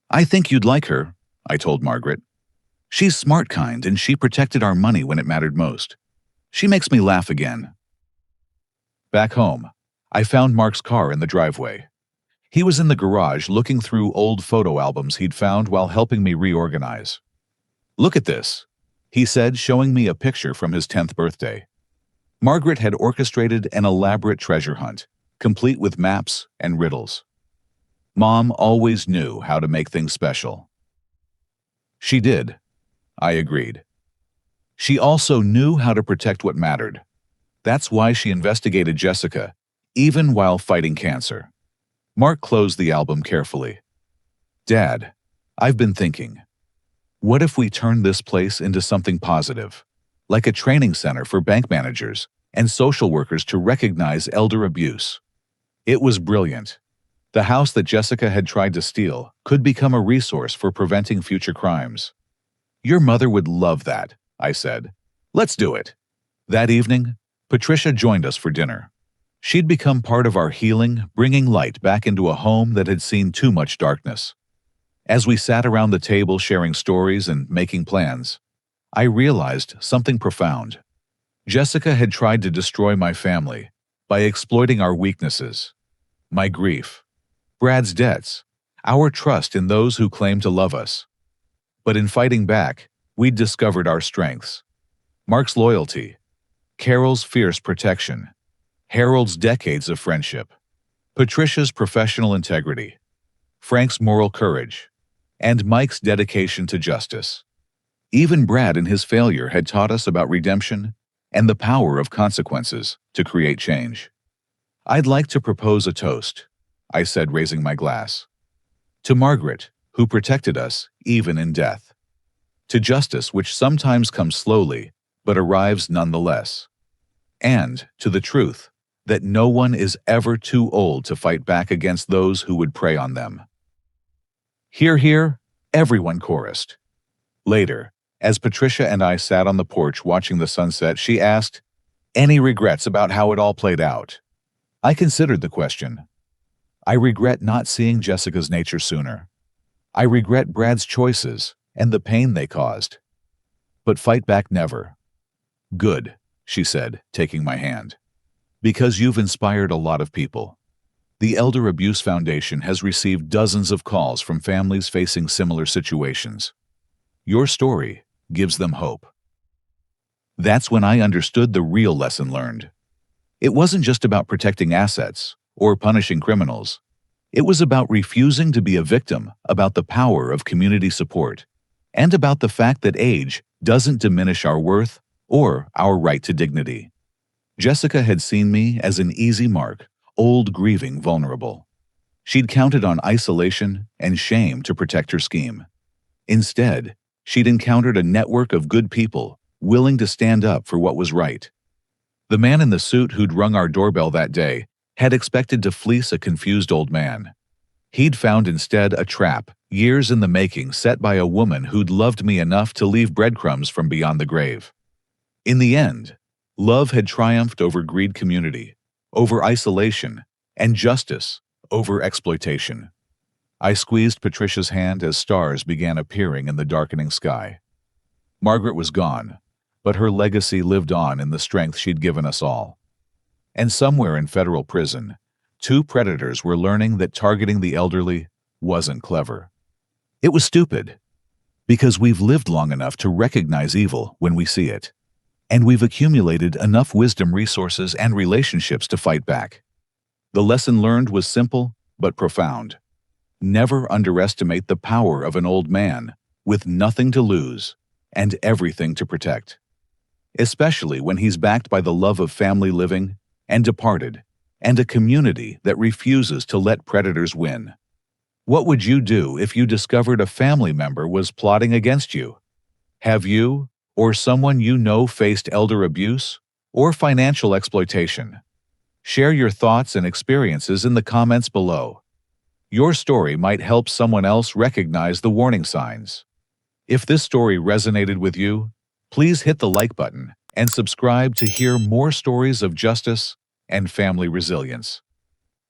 "I think you'd like her," I told Margaret. "She's smart, kind, and she protected our money when it mattered most. She makes me laugh again." Back home, I found Mark's car in the driveway. He was in the garage looking through old photo albums he'd found while helping me reorganize. "Look at this," he said, showing me a picture from his 10th birthday. Margaret had orchestrated an elaborate treasure hunt, complete with maps and riddles. Mom always knew how to make things special. She did, I agreed. She also knew how to protect what mattered. That's why she investigated Jessica, even while fighting cancer. Mark closed the album carefully. "Dad, I've been thinking. What if we turn this place into something positive, like a training center for bank managers and social workers to recognize elder abuse?" It was brilliant. The house that Jessica had tried to steal could become a resource for preventing future crimes. "Your mother would love that," I said. "Let's do it." That evening, Patricia joined us for dinner. She'd become part of our healing, bringing light back into a home that had seen too much darkness. As we sat around the table sharing stories and making plans, I realized something profound. Jessica had tried to destroy my family by exploiting our weaknesses, my grief, Brad's debts, our trust in those who claimed to love us. But in fighting back, we'd discovered our strengths. Mark's loyalty, Carol's fierce protection, Harold's decades of friendship, Patricia's professional integrity, Frank's moral courage, and Mike's dedication to justice. Even Brad in his failure had taught us about redemption and the power of consequences to create change. "I'd like to propose a toast," I said, raising my glass. "To Margaret, who protected us even in death. To justice, which sometimes comes slowly but arrives nonetheless. And to the truth that no one is ever too old to fight back against those who would prey on them." "Hear, hear," everyone chorused. Later, as Patricia and I sat on the porch watching the sunset, she asked, "Any regrets about how it all played out?" I considered the question. I regret not seeing Jessica's nature sooner. I regret Brad's choices and the pain they caused. But fight back never. "Good," she said, taking my hand. "Because you've inspired a lot of people. The Elder Abuse Foundation has received dozens of calls from families facing similar situations. Your story gives them hope. That's when I understood the real lesson learned. It wasn't just about protecting assets or punishing criminals. It was about refusing to be a victim, about the power of community support, and about the fact that age doesn't diminish our worth or our right to dignity. Jessica had seen me as an easy mark, old, grieving, vulnerable. She'd counted on isolation and shame to protect her scheme. Instead, she'd encountered a network of good people willing to stand up for what was right. The man in the suit who'd rung our doorbell that day had expected to fleece a confused old man. He'd found instead a trap, years in the making, set by a woman who'd loved me enough to leave breadcrumbs from beyond the grave. In the end, love had triumphed over greed, community over isolation, and justice over exploitation. I squeezed Patricia's hand as stars began appearing in the darkening sky. Margaret was gone, but her legacy lived on in the strength she'd given us all. And somewhere in federal prison, two predators were learning that targeting the elderly wasn't clever. It was stupid, because we've lived long enough to recognize evil when we see it, and we've accumulated enough wisdom, resources, and relationships to fight back. The lesson learned was simple but profound. Never underestimate the power of an old man with nothing to lose and everything to protect, especially when he's backed by the love of family living and departed, and a community that refuses to let predators win. What would you do if you discovered a family member was plotting against you? Have you or someone you know faced elder abuse or financial exploitation? Share your thoughts and experiences in the comments below. Your story might help someone else recognize the warning signs. If this story resonated with you, please hit the like button and subscribe to hear more stories of justice and family resilience.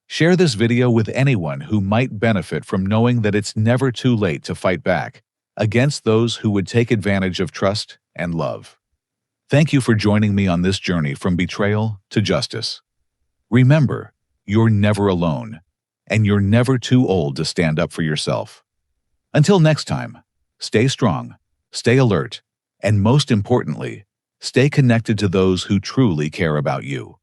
Share this video with anyone who might benefit from knowing that it's never too late to fight back against those who would take advantage of trust and love. Thank you for joining me on this journey from betrayal to justice. Remember, you're never alone, and you're never too old to stand up for yourself. Until next time, stay strong, stay alert, and most importantly, stay connected to those who truly care about you.